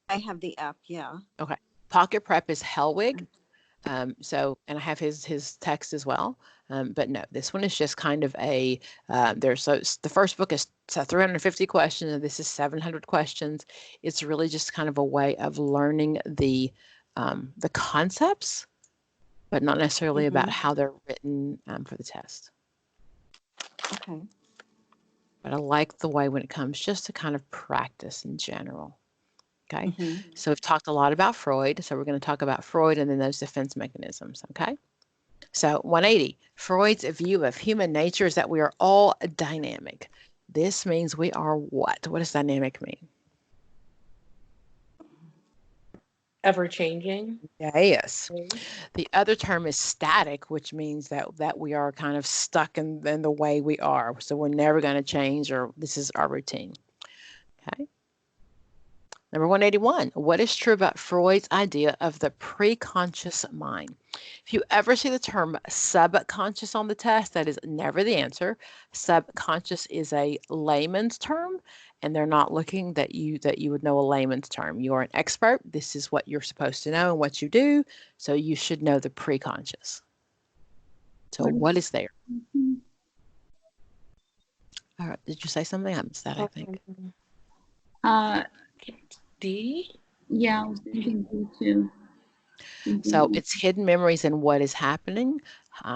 have the app, yeah. Okay. Pocket Prep is Helwig. And I have his text as well. But no, this one is just kind of the first book is 350 questions, and this is 700 questions. It's really just kind of a way of learning the concepts, but not necessarily about how they're written for the test. Okay. But I like the way when it comes just to kind of practice in general. Okay. So we've talked a lot about Freud. So we're going to talk about Freud and then those defense mechanisms. Okay. So 180, Freud's view of human nature is that we are all dynamic. This means we are what? What does dynamic mean? Ever changing. Yes. The other term is static, which means that we are kind of stuck in the way we are. So we're never going to change, or this is our routine. Okay. Number 181, what is true about Freud's idea of the preconscious mind? If you ever see the term subconscious on the test, that is never the answer. Subconscious is a layman's term, and they're not looking that you would know a layman's term. You are an expert. This is what you're supposed to know and what you do, so you should know the preconscious. So what is there? All right, did you say something? I missed that, I think. D? Yeah, I was thinking D too. So it's hidden memories and what is happening?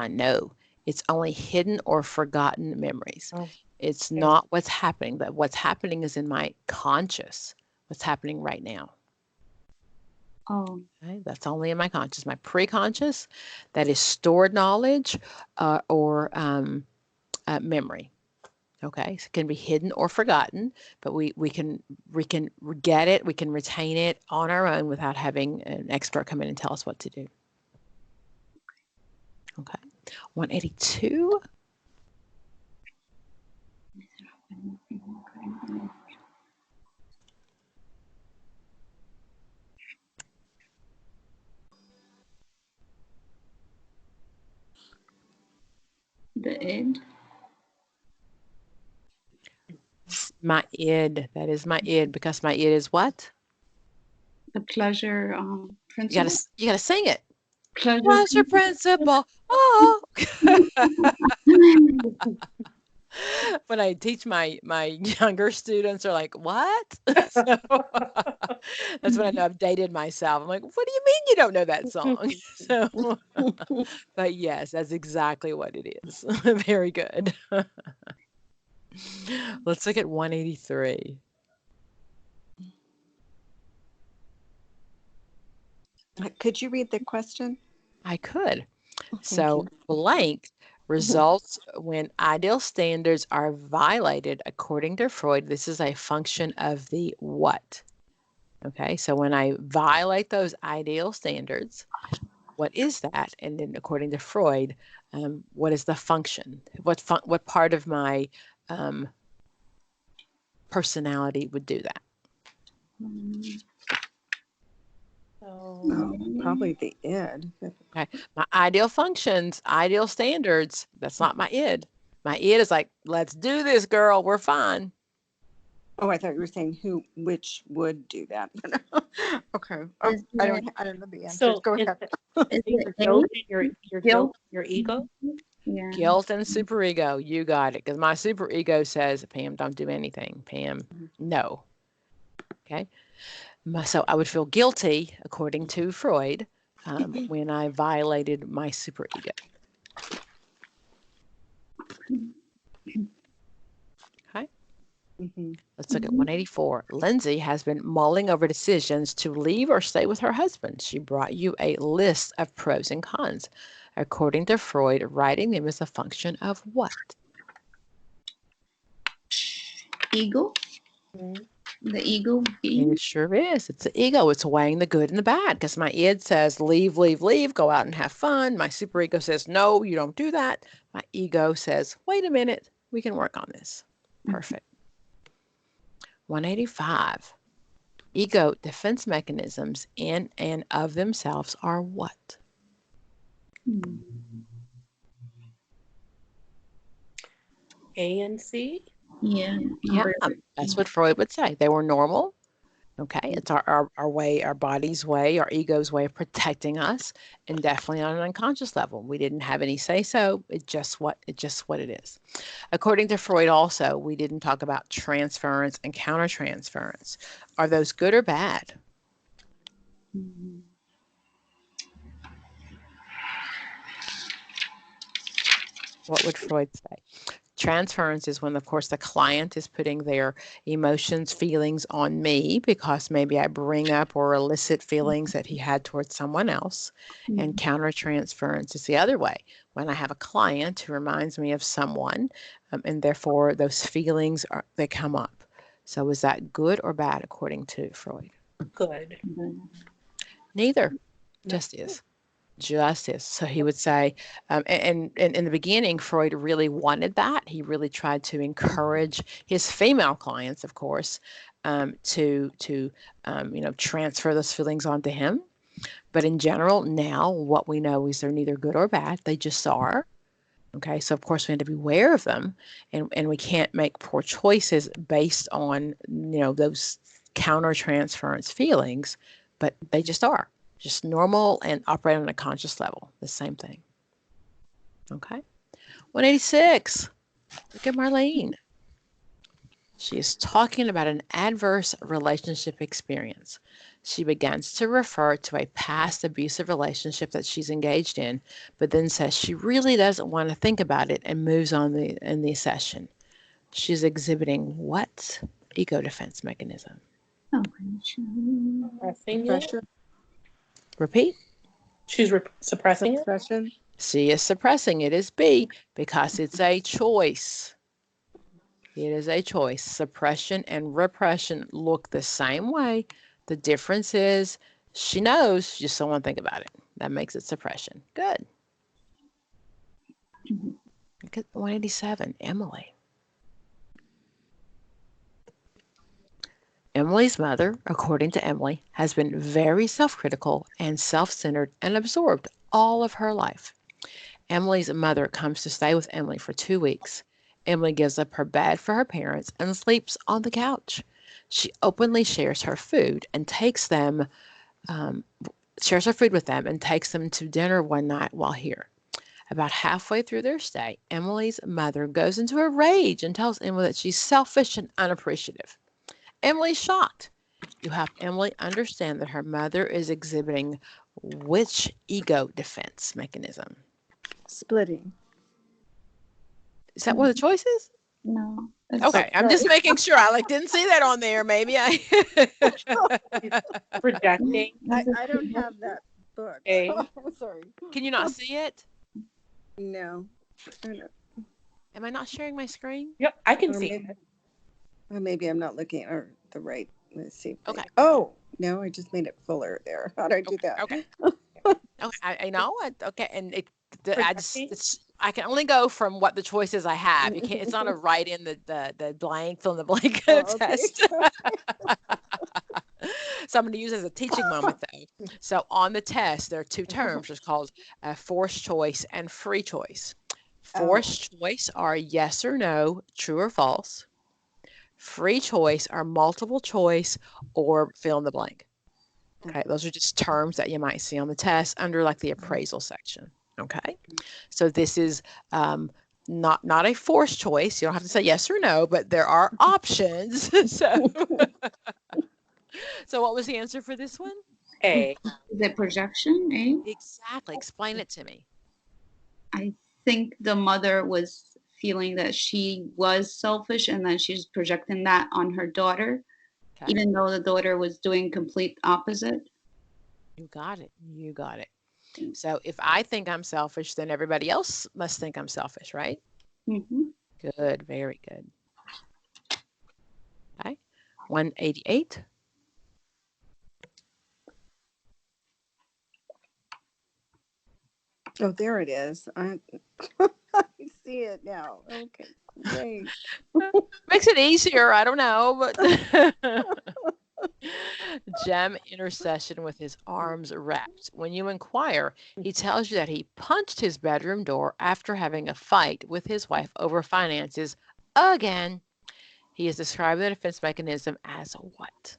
No, it's only hidden or forgotten memories. Oh, It's okay. not what's happening, but what's happening is in my conscious, what's happening right now. Oh, Okay, that's only in my conscious. My preconscious, that is stored knowledge or memory. Okay, so it can be hidden or forgotten, but we can get it, we can retain it on our own without having an expert come in and tell us what to do. Okay, 182. the id. My id, that is my id, because my id is what? The pleasure You principle. gotta sing it. Pleasure Pleasure principle. Oh. When I teach my younger students, are like, what? So, that's when I know I've dated myself. I'm like, what do you mean you don't know that song? So, but yes, that's exactly what it is. Very good. Let's look at 183. Could you read the question? I could. Thank So you. blank results when ideal standards are violated according to Freud. This is a function of the what? Okay, so when I violate those ideal standards, what is that? And then according to Freud, what is the function? What part of my personality would do that? Oh, probably the id. Okay, my ideal functions, ideal standards, that's not my id. My id is like, let's do this, girl, we're fine. Oh, I thought you were saying which would do that. Okay. Oh, Is I it- don't know the answers. So Go is ahead. Is your it guilt, A? your Guilt? guilt, your ego? Yeah. Guilt and superego, you got it. Because my superego says, Pam, don't do anything. Pam, no. Okay. So I would feel guilty, according to Freud, when I violated my superego. Okay. Let's look at 184. Lindsay has been mulling over decisions to leave or stay with her husband. She brought you a list of pros and cons. According to Freud, writing them is a function of what? Ego. The ego being. It sure is. It's the ego. It's weighing the good and the bad, because my id says leave, leave, leave, go out and have fun. My superego says no, you don't do that. My ego says, wait a minute, we can work on this. Perfect. 185. Ego defense mechanisms in and of themselves are what? A and C? Yeah. Yeah, that's what Freud would say. They were normal. Okay, it's our way, our body's way, our ego's way of protecting us, and definitely on an unconscious level. We didn't have any say so. It's just what it is. According to Freud, also, we didn't talk about transference and countertransference. Are those good or bad? What would Freud say? Transference is when, of course, the client is putting their emotions, feelings on me because maybe I bring up or elicit feelings that he had towards someone else. And countertransference is the other way, when I have a client who reminds me of someone, and therefore those feelings they come up. So is that good or bad according to Freud? Good. Neither, just is. Justice. So he would say, and in the beginning, Freud really wanted that. He really tried to encourage his female clients, of course, to transfer those feelings onto him. But in general, now what we know is they're neither good or bad. They just are. Okay, so of course we have to be aware of them, and we can't make poor choices based on those countertransference feelings, but they just are. Just normal and operate on a conscious level. The same thing. Okay. 186. Look at Marlene. She is talking about an adverse relationship experience. She begins to refer to a past abusive relationship that she's engaged in, but then says she really doesn't want to think about it and moves on in the session. She's exhibiting what ego defense mechanism? Suppressing it. Pressure, Repeat. She's suppressing it. suppression. She is suppressing it is B because it's a choice. It is a choice. Suppression and repression look the same way. The difference is she knows, she just don't want to think about it. That makes it suppression. Good. Look at 187, Emily. Emily's mother, according to Emily, has been very self-critical and self-centered and absorbed all of her life. Emily's mother comes to stay with Emily for 2 weeks. Emily gives up her bed for her parents and sleeps on the couch. She openly shares her food and takes them, shares her food with them and takes them to dinner one night while here. About halfway through their stay, Emily's mother goes into a rage and tells Emily that she's selfish and unappreciative. Emily's shocked. You help Emily understand that her mother is exhibiting which ego defense mechanism? Splitting. Is that one of the choices? No. Okay, I'm just making sure. I didn't see that on there. Maybe I. Projecting. I don't have that book. A. I'm sorry. Can you not see it? No. I don't know. Am I not sharing my screen? Yep, I can Or see maybe- it. Or maybe I'm not looking at the right. Let's see. Okay. Oh, no, I just made it fuller there. How did I do that? Okay. Okay. I know it. Okay, and I can only go from what the choices I have. You can't. It's not a write in the blank fill in the blank Oh, okay. test. So I'm going to use it as a teaching moment though. So on the test, there are two terms. It's called forced choice and free choice. Forced choice are yes or no, true or false. Free choice are multiple choice or fill in the blank. Okay, those are just terms that you might see on the test under the appraisal section. Okay, so this is not a forced choice. You don't have to say yes or no, but there are options. So what was the answer for this one? A. The projection, eh? Exactly. Explain it to me. I think the mother was feeling that she was selfish and then she's projecting that on her daughter, Okay. even though the daughter was doing complete opposite. You got it. You got it. So if I think I'm selfish, then everybody else must think I'm selfish, right? Mm-hmm. Good. Very good. Okay. 188. Oh, there it is. I see it now. Okay, great. Makes it easier. I don't know, but Jem intercession with his arms wrapped. When you inquire, he tells you that he punched his bedroom door after having a fight with his wife over finances again. He has described the defense mechanism as what?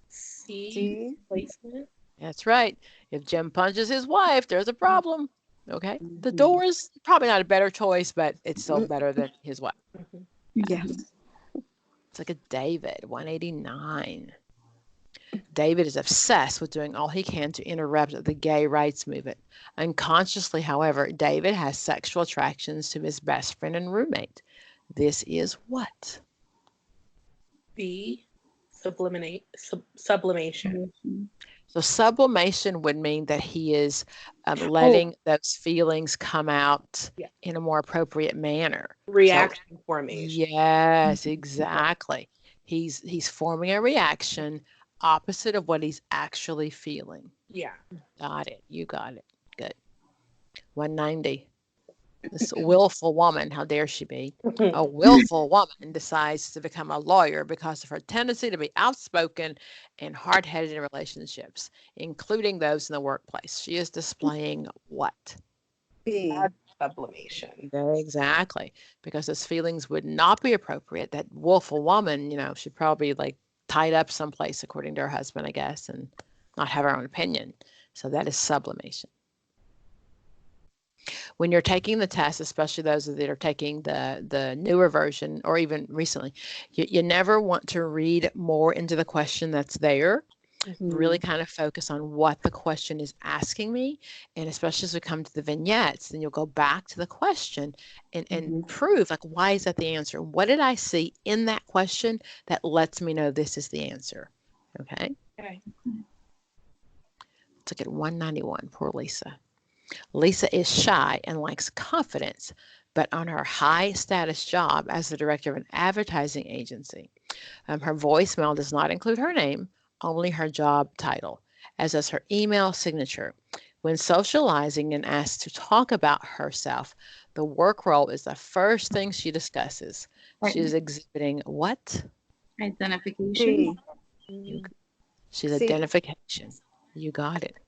C. See? Placement. That's right. If Jem punches his wife, there's a problem. Okay. The Mhm. door is probably not a better choice, but it's still better than his wife. Mhm. Yes. It's like a David, 189. David is obsessed with doing all he can to interrupt the gay rights movement. Unconsciously, however, David has sexual attractions to his best friend and roommate. This is what? B. Sublimation. So sublimation would mean that he is letting those feelings come out in a more appropriate manner. Reaction formation. Yes, exactly. He's forming a reaction opposite of what he's actually feeling. Yeah. Got it. You got it. Good. 190. This willful woman, how dare she be? A willful woman decides to become a lawyer because of her tendency to be outspoken and hard-headed in relationships, including those in the workplace. She is displaying what? B. Sublimation. Exactly, because those feelings would not be appropriate. That willful woman, should probably like tied up someplace according to her husband, I guess, and not have her own opinion. So that is sublimation. When you're taking the test, especially those that are taking the newer version or even recently, you never want to read more into the question that's there. Really kind of focus on what the question is asking me. And especially as we come to the vignettes, then you'll go back to the question and prove, like, why is that the answer? What did I see in that question that lets me know this is the answer? Okay. Okay. Let's look at 191. Poor Lisa. Lisa is shy and likes confidence, but on her high status job as the director of an advertising agency, her voicemail does not include her name, only her job title, as does her email signature. When socializing and asked to talk about herself, the work role is the first thing she discusses. She is exhibiting what? Identification. She's C. identification. You got it.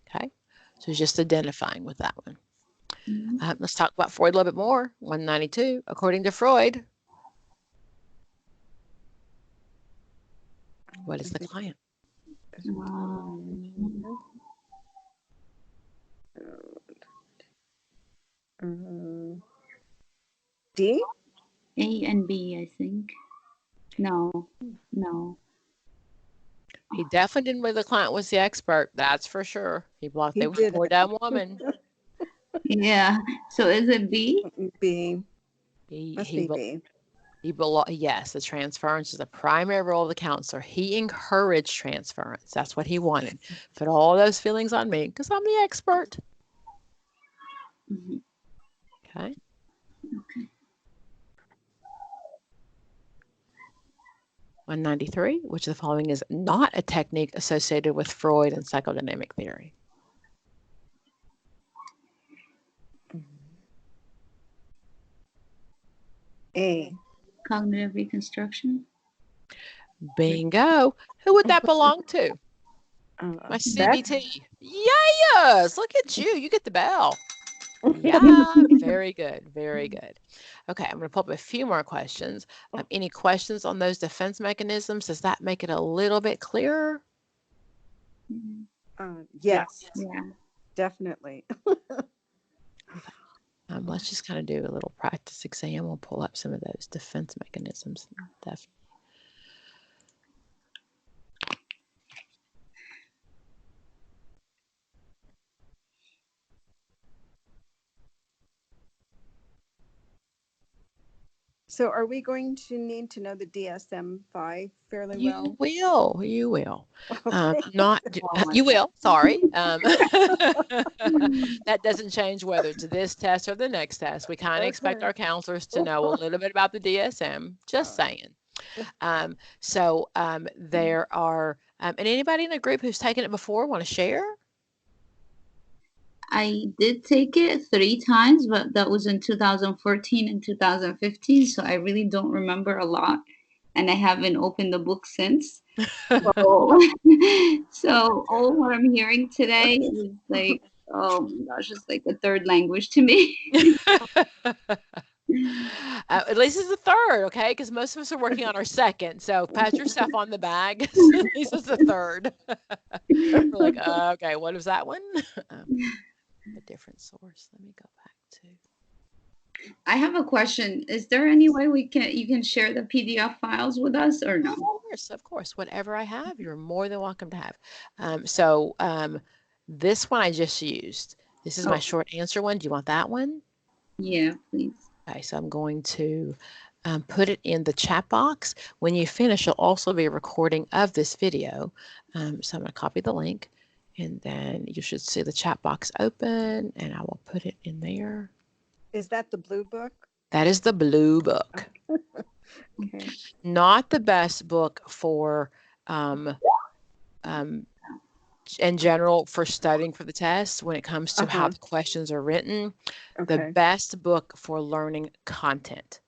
Okay. So just identifying with that one. Let's talk about Freud a little bit more. 192. According to Freud, what is the client? D? A and B, I think. No. He definitely didn't believe the client was the expert. That's for sure. He blocked the poor dumb woman. Yeah. So is it B? B. Must be B. Yes, the transference is the primary role of the counselor. He encouraged transference. That's what he wanted. Put all those feelings on me because I'm the expert. Okay. 193, which of the following is not a technique associated with Freud and psychodynamic theory? A. Cognitive reconstruction. Bingo. Who would that belong to? My CBT. Yes. Look at you. You get the bell. Yeah. Very good. Very good. Okay. I'm going to pull up a few more questions. Any questions on those defense mechanisms? Does that make it a little bit clearer? Yes. Yeah. Definitely. Let's just kind of do a little practice exam. We'll pull up some of those defense mechanisms. Definitely. So are we going to need to know the DSM-5 fairly well? You will. Okay. You will. Sorry. That doesn't change whether it's this test or the next test. We kind of expect our counselors to know a little bit about the DSM. Just saying. There are, and anybody in the group who's taken it before want to share? I did take it 3 times, but that was in 2014 and 2015, so I really don't remember a lot, and I haven't opened the book since. So all what I'm hearing today is like, oh my gosh, it's like a third language to me. At least it's the third, okay? Because most of us are working on our second. So pat yourself on the back. At least it's the third. We're like, okay, what was that one? A different source. Let me go back to. I have a question. Is there any way you can share the PDF files with us or no? Of course. Whatever I have, you're more than welcome to have. This one I just used. This is my short answer one. Do you want that one? Yeah, please. Okay, so I'm going to put it in the chat box. When you finish, you'll also be a recording of this video. So I'm going to copy the link, and then you should see the chat box open, and I will put it in there. Is that the blue book? That is the blue book. Okay. Not the best book for in general for studying for the test, when it comes to how Uh-huh. the questions are written, the Okay. best book for learning content,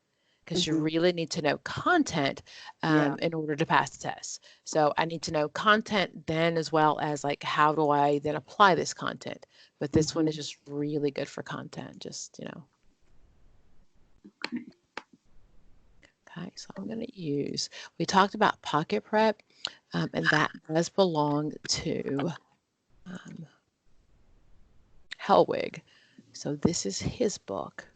because you Mhm. really need to know content Yeah. in order to pass the test. So I need to know content then, as well as like, how do I then apply this content? But this one is just really good for content, just, Okay, so I'm going to use, we talked about pocket prep, and that does belong to Helwig. So this is his book.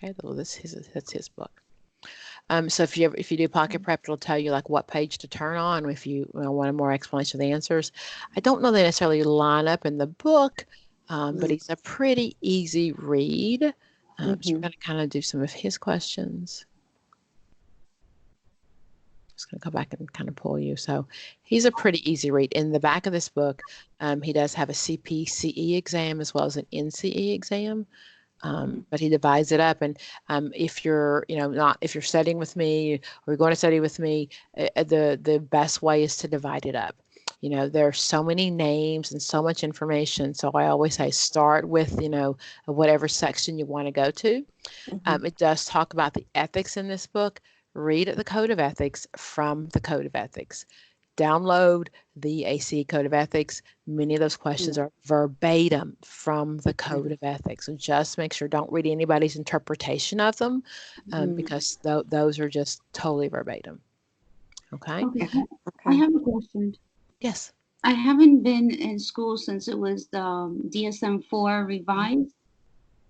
Okay, well, that's his book. So if you do pocket prep, it'll tell you like what page to turn on if you want a more explanation of the answers. I don't know they necessarily line up in the book, but it's a pretty easy read. So we're going to kind of do some of his questions. Just going to go back and kind of pull you. So he's a pretty easy read. In the back of this book, he does have a CPCE exam as well as an NCE exam. But he divides it up, and if you're, if you're studying with me or you're going to study with me, the best way is to divide it up. There are so many names and so much information. So I always say start with, whatever section you want to go to. It does talk about the ethics in this book. Read the Code of Ethics from the Code of Ethics. Download the ACE Code of Ethics. Many of those questions are verbatim from the Code of Ethics. So just make sure, don't read anybody's interpretation of them, because those are just totally verbatim. Okay? Okay. I have a question. Yes. I haven't been in school since it was the DSM-4 revised.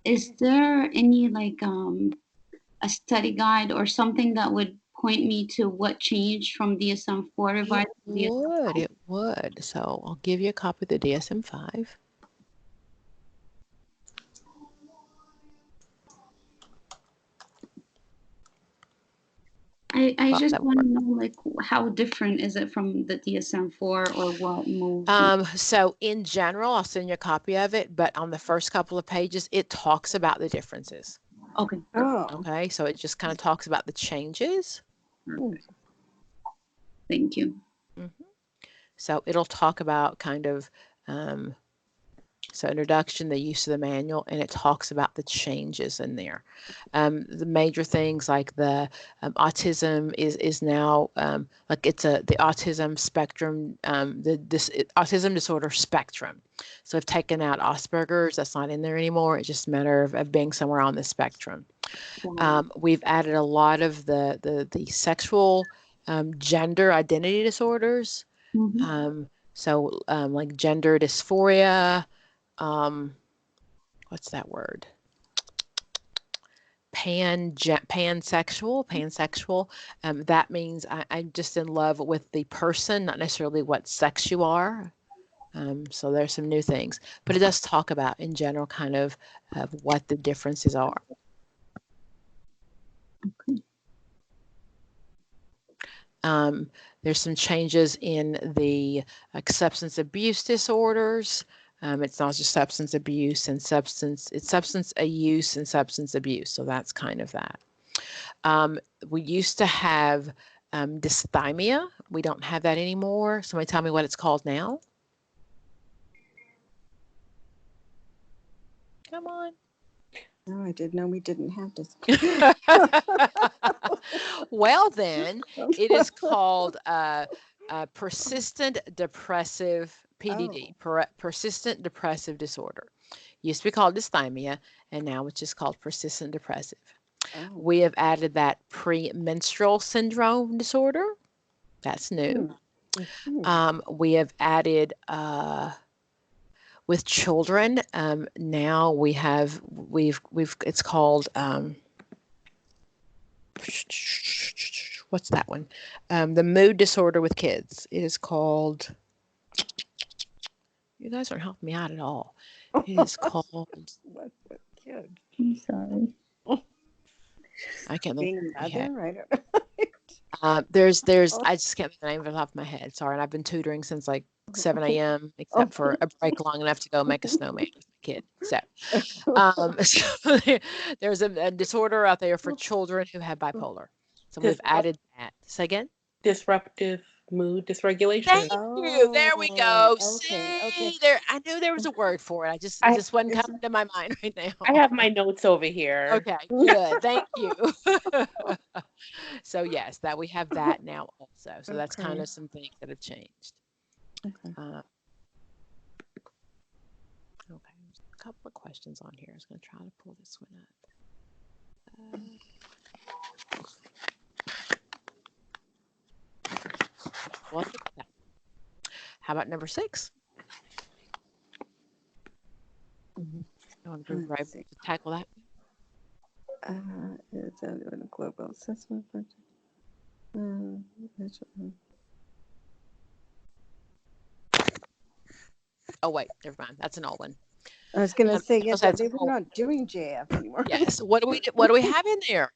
Is there any like a study guide or something that would point me to what changed from DSM-4 revised to DSM-5? It would. So I'll give you a copy of the DSM-5. I just want to know, like, how different is it from the DSM-4 or what moved? So in general, I'll send you a copy of it, but on the first couple of pages, it talks about the differences. Okay. Oh. Okay, so it just kind of talks about the changes. Thank you. So it'll talk about kind of, so introduction, the use of the manual, and it talks about the changes in there. The major things like the autism is now like it's the autism spectrum, this autism disorder spectrum. So I've taken out Asperger's, that's not in there anymore. It's just a matter of being somewhere on the spectrum. We've added a lot of the sexual gender identity disorders. So like gender dysphoria, what's that word? Pansexual. That means I'm just in love with the person, not necessarily what sex you are. So there's some new things, but it does talk about in general kind of what the differences are. There's some changes in the substance abuse disorders. It's not just substance abuse and it's substance use and substance abuse. So that's kind of that. We used to have dysthymia. We don't have that anymore. Somebody tell me what it's called now. Come on. No, I didn't know we didn't have this. Well, then it is called persistent depressive PDD, persistent depressive disorder. Used to be called dysthymia, and now it's just called persistent depressive. We have added that premenstrual syndrome disorder. That's new. We have added with children. Now we've it's called what's that one? The mood disorder with kids. It is called. You guys aren't helping me out at all. It is called. What kid? I'm sorry. I can't Being look. a mother, right? There's, I just can't think of the name of it off my head. Sorry, and I've been tutoring since like 7 a.m. except for a break long enough to go make a snowman with my kid. So, so there's a disorder out there for children who have bipolar. So we've added that. Say again. Disruptive mood dysregulation. Thank you. There we go. Okay, See, there. I knew there was a word for it. It just wasn't coming to my mind right now. I have my notes over here. Okay, good. Thank you. So yes, that we have that now also. So that's kind of some things that have changed. Okay. Okay, there's a couple of questions on here. I was going to try to pull this one up. Look at that. How about number 6? I want to be able to tackle that. It's a global assessment. Oh wait, never mind. That's an old one. I was going to say, yes, that's they an were old- not doing JF anymore. Yes. What do we have in there?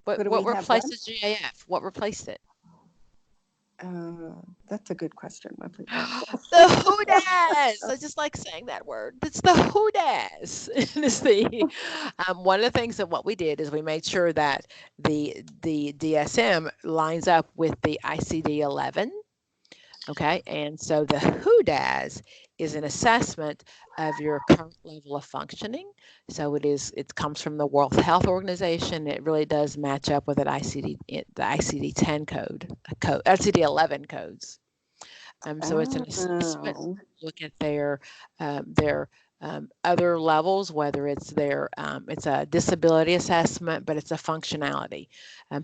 What do we have replaced what? the GAF? What replaced it? That's a good question. The who does. I just like saying that word. It's the who does. It's the one of the things that what we did is we made sure that the DSM lines up with the ICD-11. Okay, and so the who does is an assessment of your current level of functioning. So it comes from the World Health Organization. It really does match up with the ICD-10 ICD-11 codes. So it's an assessment. Look at their other levels, whether it's it's a disability assessment, but it's a functionality.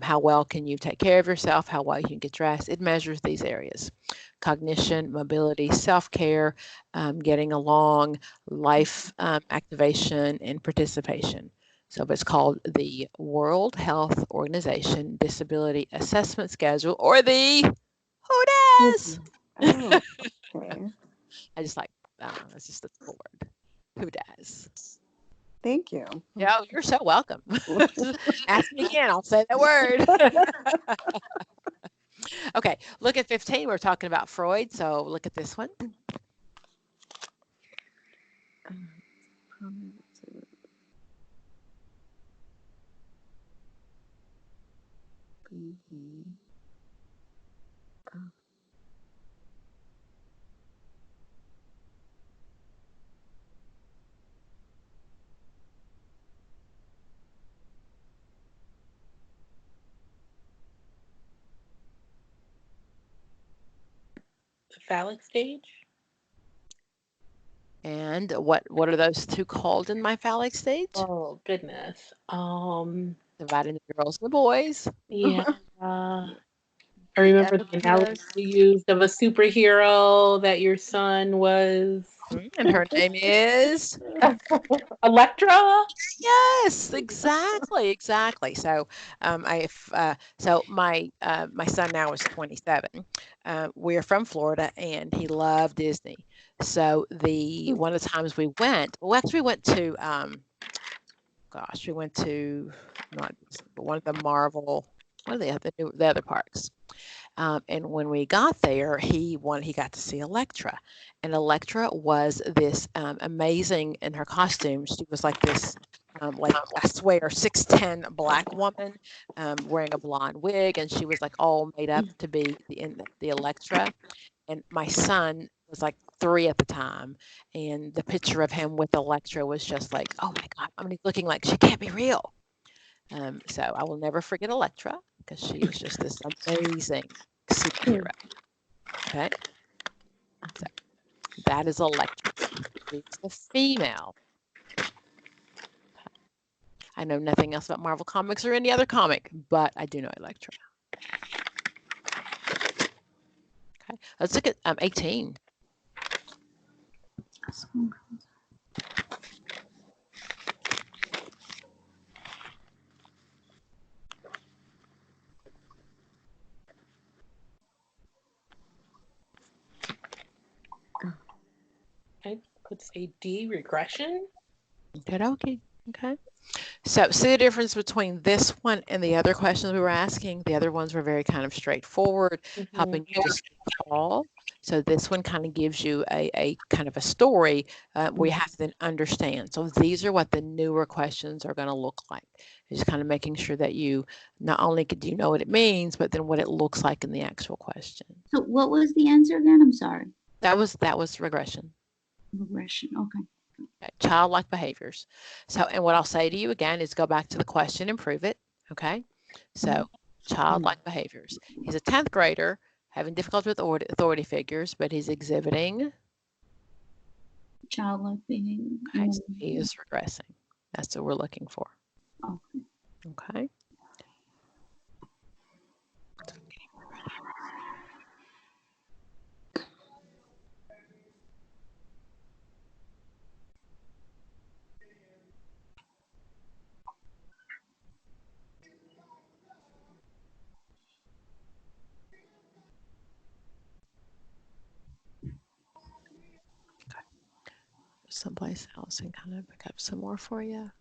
How well can you take care of yourself? How well you can get dressed? It measures these areas: cognition, mobility, self-care, getting along, life activation, and participation. So it's called the World Health Organization Disability Assessment Schedule, or the who does. Oh, okay. I just like, it's just a cool word. Who does? Thank you. Yeah, you're so welcome. Ask me again, I'll say that word. Okay, look at 15. We're talking about Freud, so look at this one. The phallic stage. And what are those two called in my phallic stage? Oh goodness. Dividing the girls and the boys. Yeah. I remember the Oedipus. analogy you used of a superhero that your son was. And her name is? Electra. Yes, exactly. So, so my son now is 27. We're from Florida, and he loved Disney. So one of the times we went, we went to, we went to not Disney, but one of the Marvel, one of the other parks. And when we got there, he got to see Electra, and Electra was this amazing in her costume. She was like this, like I swear, 6'10" black woman, wearing a blonde wig, and she was like all made up to be the Electra. And my son was like 3 at the time, and the picture of him with Electra was just like, oh my God, I mean, looking like she can't be real. So I will never forget Electra, because she is just this amazing superhero. Okay, so that is Electra. It's the female. I know nothing else about Marvel Comics or any other comic, but I do know Electra. Okay, let's look at 18. I could say D, regression. Okay. So see the difference between this one and the other questions we were asking? The other ones were very kind of straightforward, helping you to recall. So this one kind of gives you a kind of a story where you have to then understand. So these are what the newer questions are going to look like. Just kind of making sure that you not only do you know what it means, but then what it looks like in the actual question. So what was the answer again? I'm sorry. That was regression. Regression. Okay. Okay, childlike behaviors. So, and what I'll say to you again is go back to the question and prove it. Okay. So, childlike behaviors. He's a 10th grader having difficulty with authority figures, but he's exhibiting. Childlike behavior. Okay, so he is regressing. That's what we're looking for. Okay. Okay. Someplace else and kind of pick up some more for you.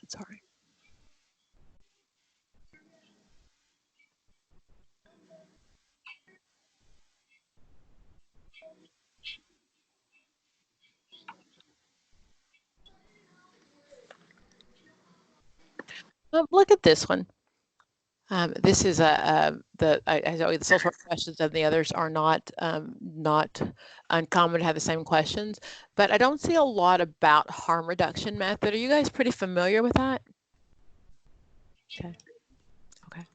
Sorry. Look at this one. This is the social work questions and the others are not uncommon to have the same questions, but I don't see a lot about harm reduction method. Are you guys pretty familiar with that? Okay. Okay.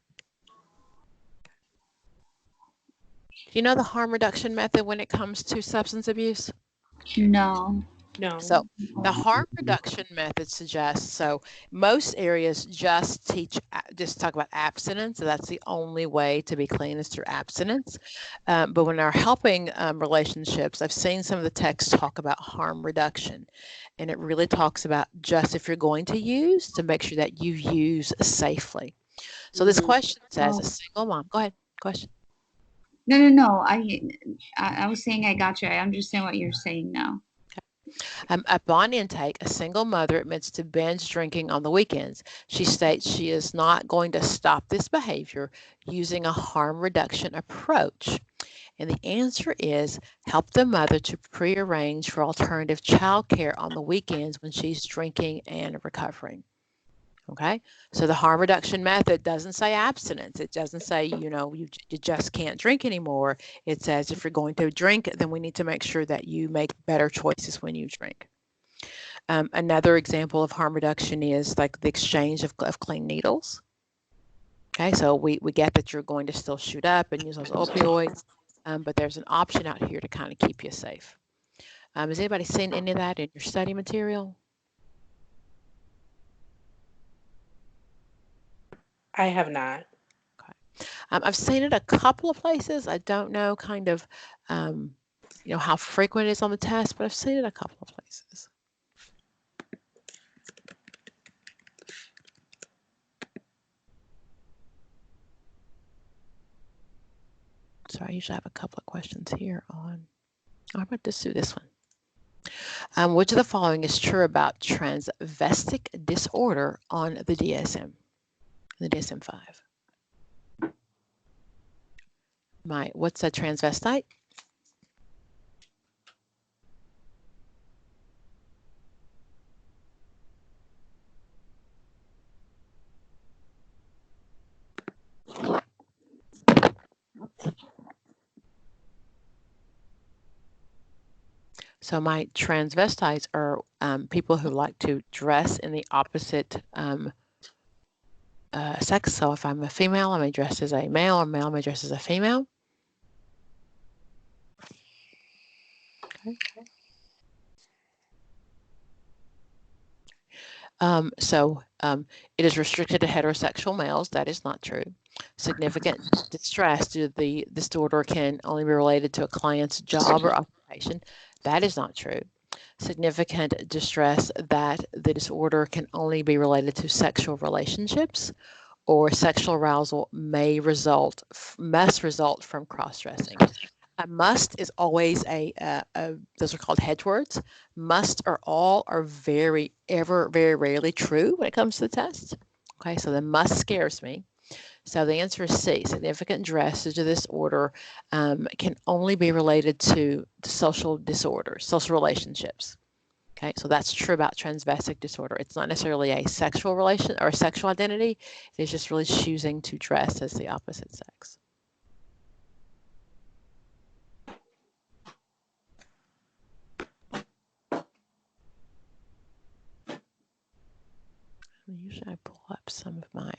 Do you know the harm reduction method when it comes to substance abuse? No. No. So the harm reduction method suggests, so most areas just talk about abstinence. So that's the only way to be clean is through abstinence. But when they're helping relationships, I've seen some of the texts talk about harm reduction. And it really talks about just if you're going to use, to make sure that you use safely. So this question says, a single mom, go ahead, question. No. I was saying I got you. I understand what you're saying now. Upon intake, a single mother admits to binge drinking on the weekends. She states she is not going to stop this behavior using a harm reduction approach. And the answer is help the mother to prearrange for alternative childcare on the weekends when she's drinking and recovering. Okay, so the harm reduction method doesn't say abstinence. It doesn't say, you just can't drink anymore. It says if you're going to drink, then we need to make sure that you make better choices when you drink. Another example of harm reduction is like the exchange of clean needles. Okay, so we get that you're going to still shoot up and use those opioids, but there's an option out here to kind of keep you safe. Has anybody seen any of that in your study material? I have not. Okay. I've seen it a couple of places. I don't know kind of, how frequent it is on the test, but I've seen it a couple of places. So I usually have a couple of questions here on, I'm going to do this one. Which of the following is true about transvestic disorder on the DSM, the DSM-5? What's a transvestite? So my transvestites are people who like to dress in the opposite sex. So if I'm a female, I may dress as a male, or male may dress as a female. Okay. It is restricted to heterosexual males. That is not true. Significant distress due to the disorder can only be related to a client's job or occupation. That is not true. Significant distress that the disorder can only be related to sexual relationships, or sexual arousal must result from cross-dressing. A must is always those are called hedge words. Must or all are very rarely true when it comes to the test. Okay, so the must scares me. So the answer is C. Significant distress due to this disorder can only be related to social disorders, social relationships. Okay, so that's true about transvestic disorder. It's not necessarily a sexual relation or a sexual identity. It is just really choosing to dress as the opposite sex. Usually I pull up some of my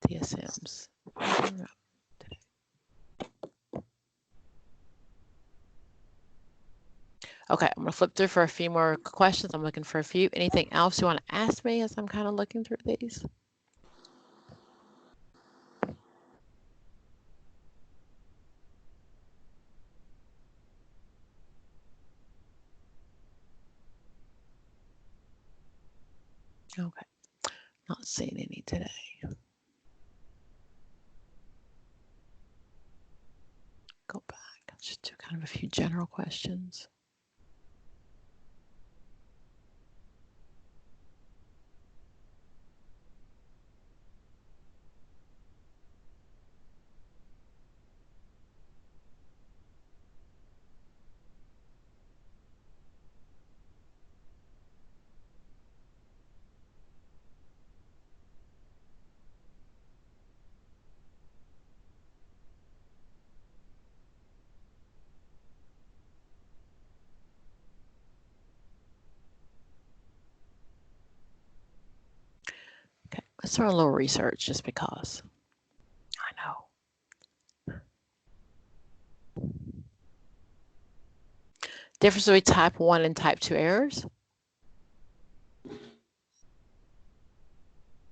DSMs. Okay, I'm going to flip through for a few more questions. I'm looking for a few. Anything else you want to ask me as I'm kind of looking through these? Okay, not seeing any today. Go back. I'll just do kind of a few general questions. Okay, let's throw a little research just because. I know. Difference between type 1 and type 2 errors.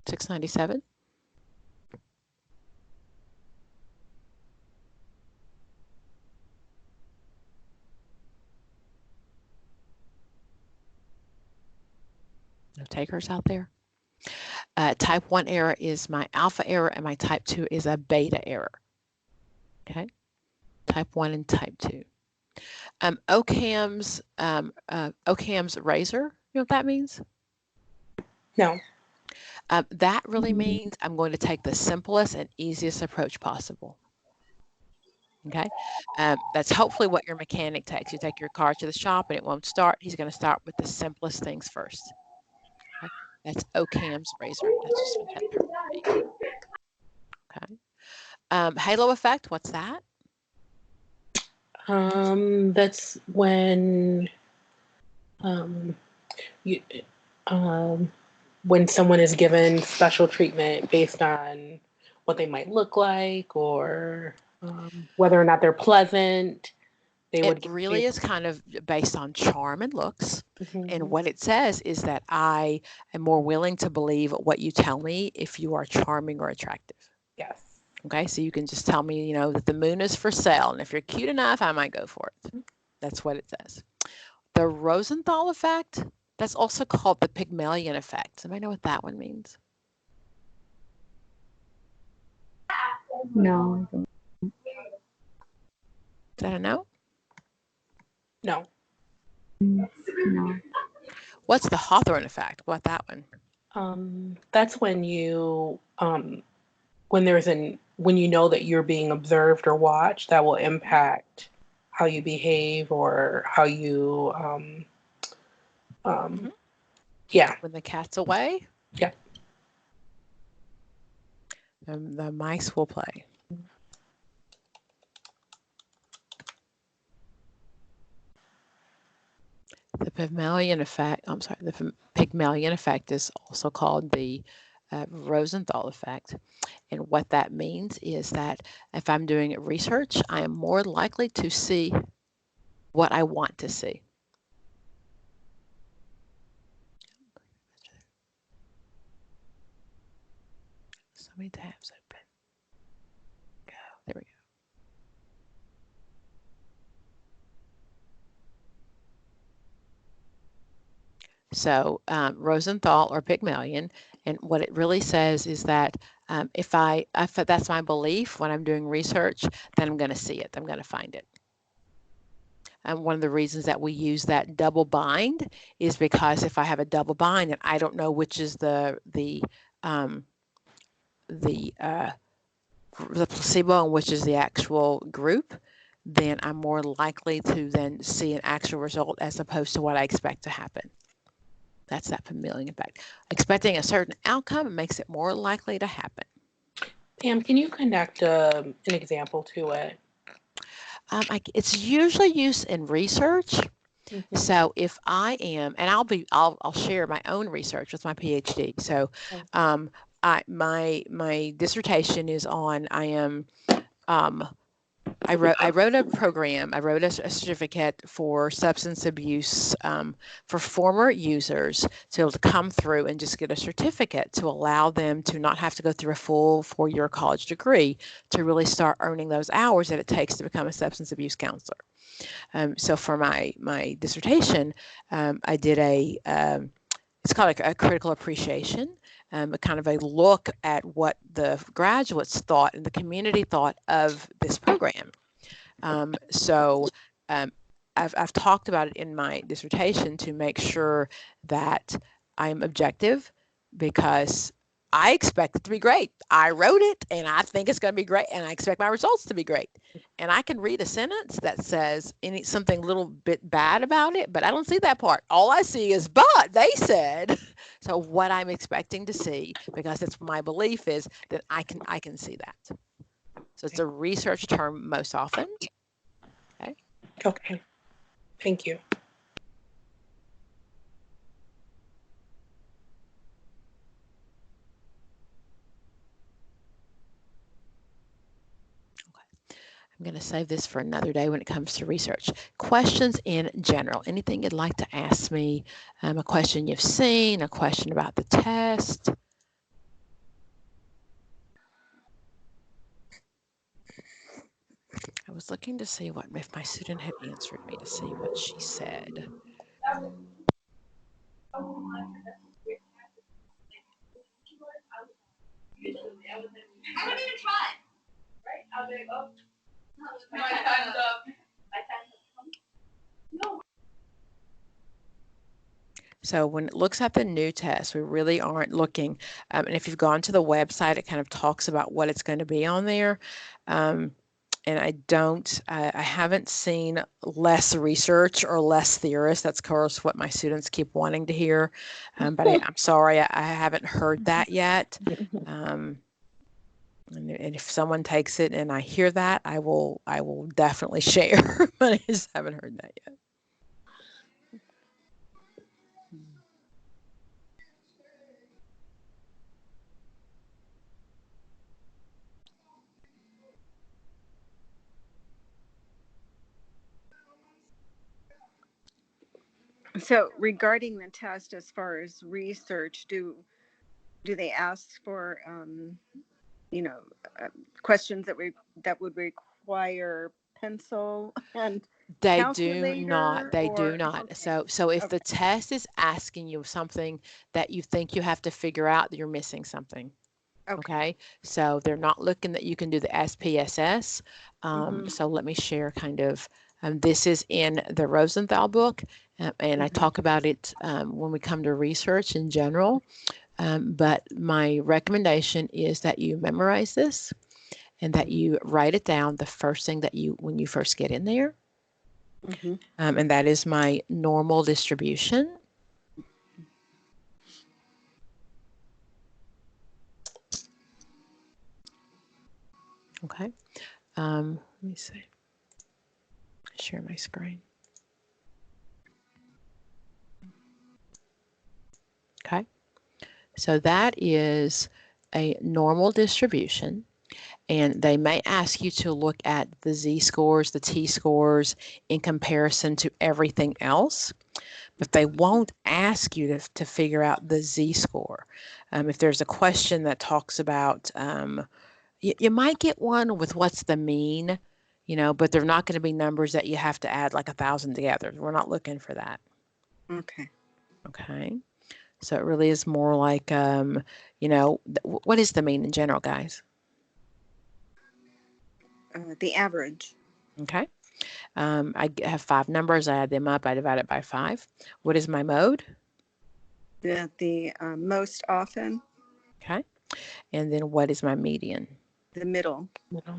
697. No takers out there? Type 1 error is my alpha error, and my type 2 is a beta error. Okay, type 1 and type 2. Occam's razor, you know what that means? No. That really means I'm going to take the simplest and easiest approach possible. Okay, that's hopefully what your mechanic takes. You take your car to the shop and it won't start. He's going to start with the simplest things first. Okay? That's Occam's razor. That's just what that term means. Okay. Halo effect, what's that? That's when when someone is given special treatment based on what they might look like, or whether or not they're pleasant. It really is kind of based on charm and looks. Mm-hmm. And what it says is that I am more willing to believe what you tell me if you are charming or attractive. Yes. Okay, so you can just tell me, you know, that the moon is for sale, and if you're cute enough, I might go for it. That's what it says. The Rosenthal effect, that's also called the Pygmalion effect. Somebody know what that one means? No. Is that a no? No. No. What's the Hawthorne effect? What about that one? That's when you when you know that you're being observed or watched, that will impact how you behave or how you yeah. When the cat's away? Yeah. The mice will play. The Pygmalion effect, I'm sorry, the Pygmalion effect is also called the Rosenthal effect. And what that means is that if I'm doing research, I am more likely to see what I want to see. So many tabs open. Go. There we go. So Rosenthal or Pygmalion, and what it really says is that if that's my belief when I'm doing research, then I'm going to see it. I'm going to find it. And one of the reasons that we use that double bind is because if I have a double bind and I don't know which is the placebo and which is the actual group, then I'm more likely to then see an actual result as opposed to what I expect to happen. That's that Pygmalion effect. Expecting a certain outcome makes it more likely to happen. Pam, can you connect an example to it? It's usually used in research. Mm-hmm. So if I am, and I'll share my own research with my PhD. So my dissertation is on, I wrote a program, I wrote a certificate for substance abuse for former users to be able to come through and just get a certificate to allow them to not have to go through a full 4-year college degree to really start earning those hours that it takes to become a substance abuse counselor. So for my dissertation, I did it's called a critical appreciation, a kind of a look at what the graduates thought and the community thought of this program. I've talked about it in my dissertation to make sure that I'm objective because I expect it to be great. I wrote it and I think it's going to be great and I expect my results to be great. And I can read a sentence that says something a little bit bad about it, but I don't see that part. All I see is, but they said. So what I'm expecting to see, because it's my belief, is that I can see that. So it's a research term most often. Okay. Thank you. I'm going to save this for another day when it comes to research. Questions in general. Anything you'd like to ask me? A question you've seen, a question about the test. I was looking to see if my student had answered me to see what she said. So when it looks at the new test, we really aren't looking. And if you've gone to the website, it kind of talks about what it's going to be on there. And I haven't seen less research or less theorists. That's of course what my students keep wanting to hear. But I'm sorry, I haven't heard that yet. And if someone takes it and I hear that, I will definitely share. But I just haven't heard that yet. So regarding the test, as far as research, do they ask for questions that would require pencil and They calculator? do not. They do or, not. okay. So if Okay. the test is asking you something that you think you have to figure out, you're missing something. Okay. So they're not looking that you can do the SPSS. So let me share kind of, this is in the Rosenthal book, and I talk about it when we come to research in general. But my recommendation is that you memorize this and that you write it down the first thing when you first get in there. And that is my normal distribution. Okay. Let me see. Share my screen. Okay. So that is a normal distribution. And they may ask you to look at the z-scores, the t-scores in comparison to everything else, but they won't ask you to figure out the z-score. If there's a question that talks about, you might get one with what's the mean, but they're not going to be numbers that you have to add like 1,000 together. We're not looking for that. Okay. Okay. So it really is more like, what is the mean in general, guys? The average. Okay. I have 5 numbers. I add them up. I divide it by 5. What is my mode? The most often. Okay. And then what is my median? The middle.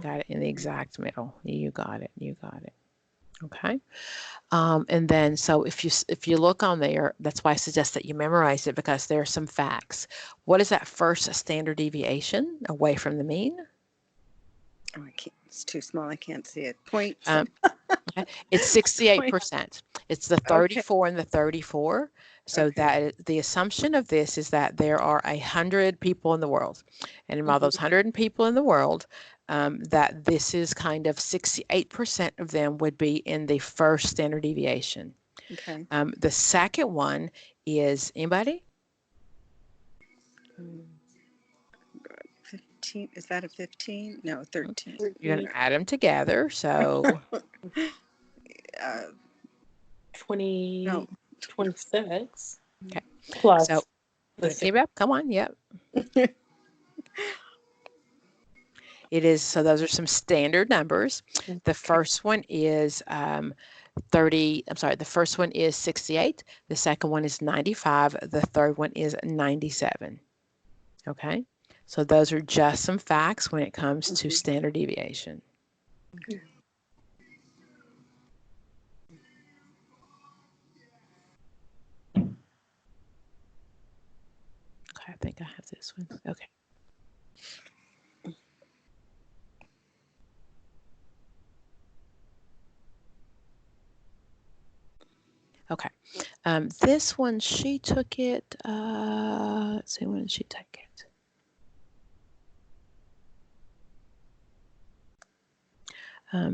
Got it. In the exact middle. You got it. You got it. Okay. And then, so if you look on there, that's why I suggest that you memorize it, because there are some facts. What is that first standard deviation away from the mean? Oh, I can't. It's too small. I can't see it. Point. Okay. It's 68%. It's the 34 and the 34. So that the assumption of this is that there are 100 people in the world, and of those 100 people in the world, that this is kind of 68% of them would be in the first standard deviation. Okay. The second one is anybody? 15. Is that a 15? No, 13. You're going to add them together. So 20, No. 26. Okay. Plus. So come on. Yep. It is. So those are some standard numbers. The first one is 30. I'm sorry. The first one is 68. The second one is 95. The third one is 97. Okay. So those are just some facts when it comes to standard deviation. Okay. I think I have this one. Okay. Okay. This one, she took it. Let's see, when did she take it?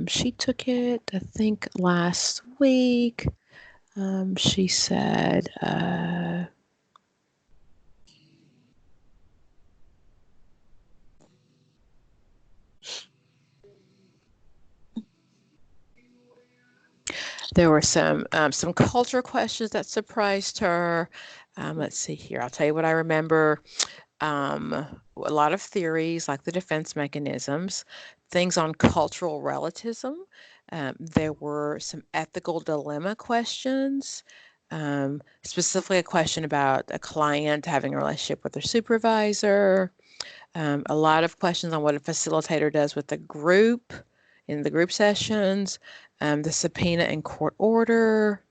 She took it, I think, last week. She said, there were some culture questions that surprised her. Let's see here. I'll tell you what I remember. A lot of theories like the defense mechanisms, things on cultural relativism. There were some ethical dilemma questions, specifically a question about a client having a relationship with their supervisor. A lot of questions on what a facilitator does with the group in the group sessions, the subpoena and court order.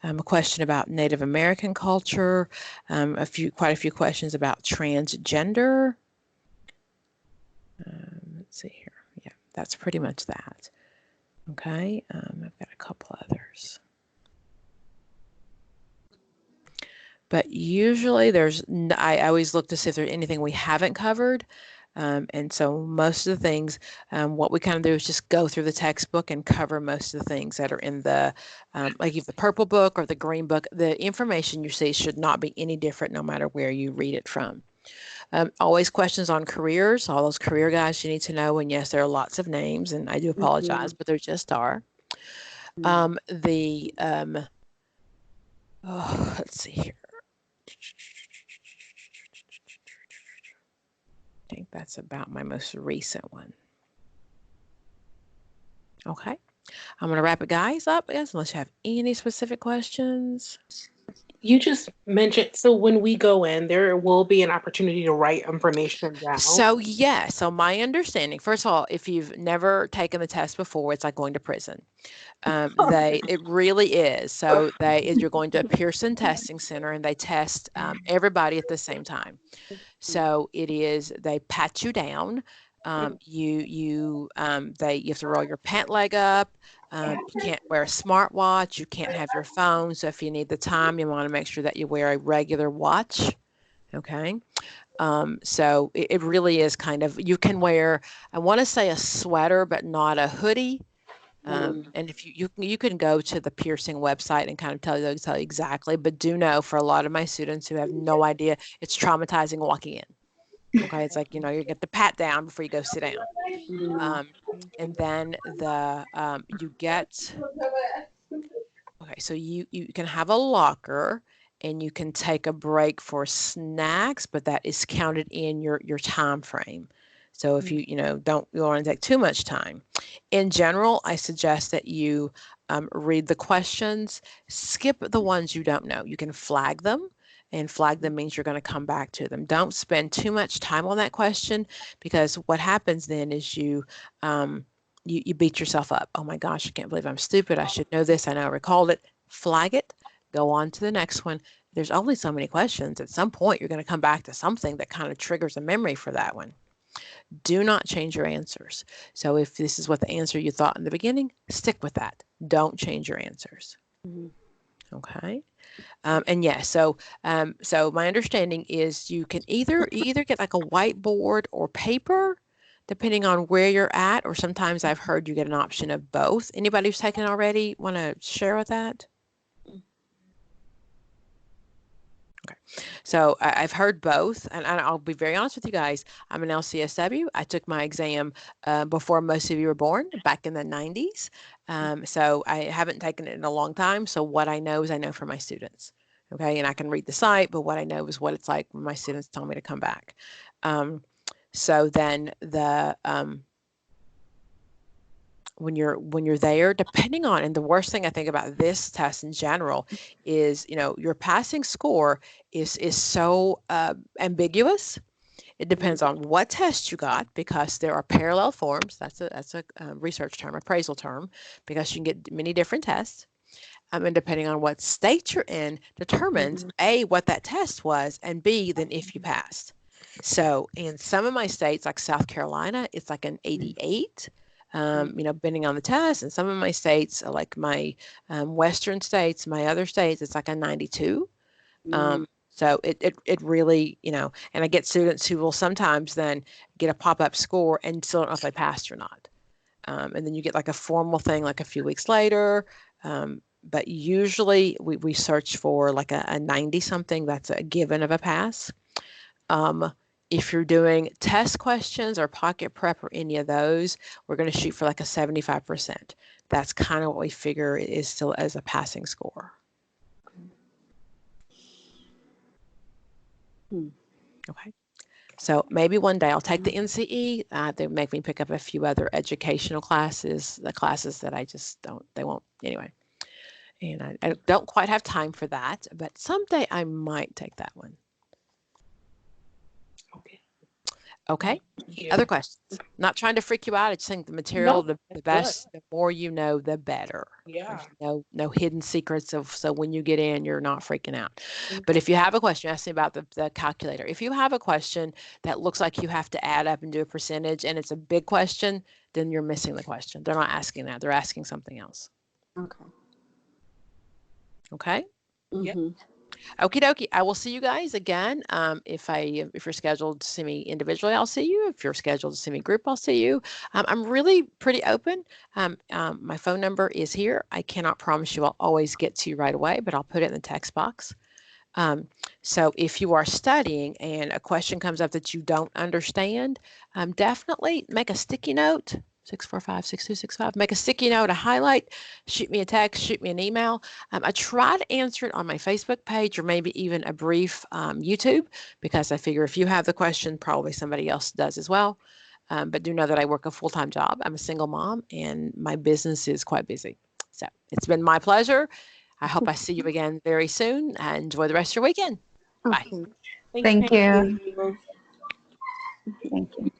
A question about Native American culture, quite a few questions about transgender. Let's see here. Yeah, that's pretty much that. Okay, I've got a couple others. But usually I always look to see if there's anything we haven't covered. And so most of the things, what we kind of do is just go through the textbook and cover most of the things that are in the, like if the purple book or the green book, the information you see should not be any different no matter where you read it from. Always questions on careers, all those career guys you need to know. And yes, there are lots of names, and I do apologize, but there just are. Let's see here. I think that's about my most recent one. Okay. I'm going to wrap it, guys, up, unless you have any specific questions. You just mentioned, so when we go in, there will be an opportunity to write information down. So, yeah. So my understanding, first of all, if you've never taken the test before, it's like going to prison. It really is. So you're going to a Pearson testing center, and they test everybody at the same time. So it is, they pat you down. You have to roll your pant leg up. You can't wear a smartwatch. You can't have your phone. So if you need the time, you want to make sure that you wear a regular watch. Okay. So it really is kind of, you can wear, I want to say a sweater, but not a hoodie. And if you can go to the piercing website and kind of tell you exactly, but do know for a lot of my students who have no idea, it's traumatizing walking in. Okay, it's like, you get the pat down before you go sit down. And then you get, okay, so you can have a locker and you can take a break for snacks, but that is counted in your time frame. So if you don't want to take too much time. In general, I suggest that you read the questions, skip the ones you don't know. You can flag them, and flag them means you're going to come back to them. Don't spend too much time on that question, because what happens then is you beat yourself up. Oh my gosh, I can't believe I'm stupid. I should know this. I know I recalled it. Flag it. Go on to the next one. There's only so many questions. At some point, you're going to come back to something that kind of triggers a memory for that one. Do not change your answers. So if this is what the answer you thought in the beginning, stick with that. Don't change your answers. Okay. And yeah, so my understanding is you can either get like a whiteboard or paper, depending on where you're at, or sometimes I've heard you get an option of both. Anybody who's taken it already want to share with that? Okay, so I've heard both, and I'll be very honest with you guys. I'm an LCSW. I took my exam before most of you were born, back in the 90s. So I haven't taken it in a long time. So what I know is I know from my students. Okay, and I can read the site, but what I know is what it's like when my students tell me to come back. So then when you're there, depending on, and the worst thing I think about this test in general is, your passing score is so ambiguous. It depends on what test you got, because there are parallel forms. That's a research term, appraisal term, because you can get many different tests. And depending on what state you're in determines A, what that test was, and B, then if you passed. So in some of my states, like South Carolina, it's like an 88. Depending on the test. And some of my states, like my Western states, my other states, it's like a 92. So it really, and I get students who will sometimes then get a pop-up score and still don't know if they passed or not. And then you get like a formal thing like a few weeks later. But usually we search for like a 90 something. That's a given of a pass. If you're doing test questions or pocket prep or any of those, we're going to shoot for like a 75%. That's kind of what we figure is still as a passing score. Okay. So maybe one day I'll take the NCE. They make me pick up a few other educational classes, the classes that I just they won't, anyway. And I don't quite have time for that, but someday I might take that one. Okay. Other questions? Not trying to freak you out. I just think the material, the best, the more you know, the better. Yeah. There's no hidden secrets so when you get in, you're not freaking out. But if you have a question, ask me about the calculator. If you have a question that looks like you have to add up and do a percentage and it's a big question, then you're missing the question. They're not asking that. They're asking something else. Okay. Okay? Yep. Okie dokie. I will see you guys again. If you're scheduled to see me individually, I'll see you. If you're scheduled to see me group, I'll see you. I'm really pretty open. My phone number is here. I cannot promise you I'll always get to you right away, but I'll put it in the text box. So if you are studying and a question comes up that you don't understand, definitely make a sticky note. 645-6265. Make a sticky note, a highlight, shoot me a text, shoot me an email. I try to answer it on my Facebook page or maybe even a brief YouTube, because I figure if you have the question, probably somebody else does as well. But do know that I work a full-time job. I'm a single mom and my business is quite busy. So it's been my pleasure. I hope I see you again very soon. Enjoy the rest of your weekend. Bye. Okay. Thank you. Thank you. Thank you.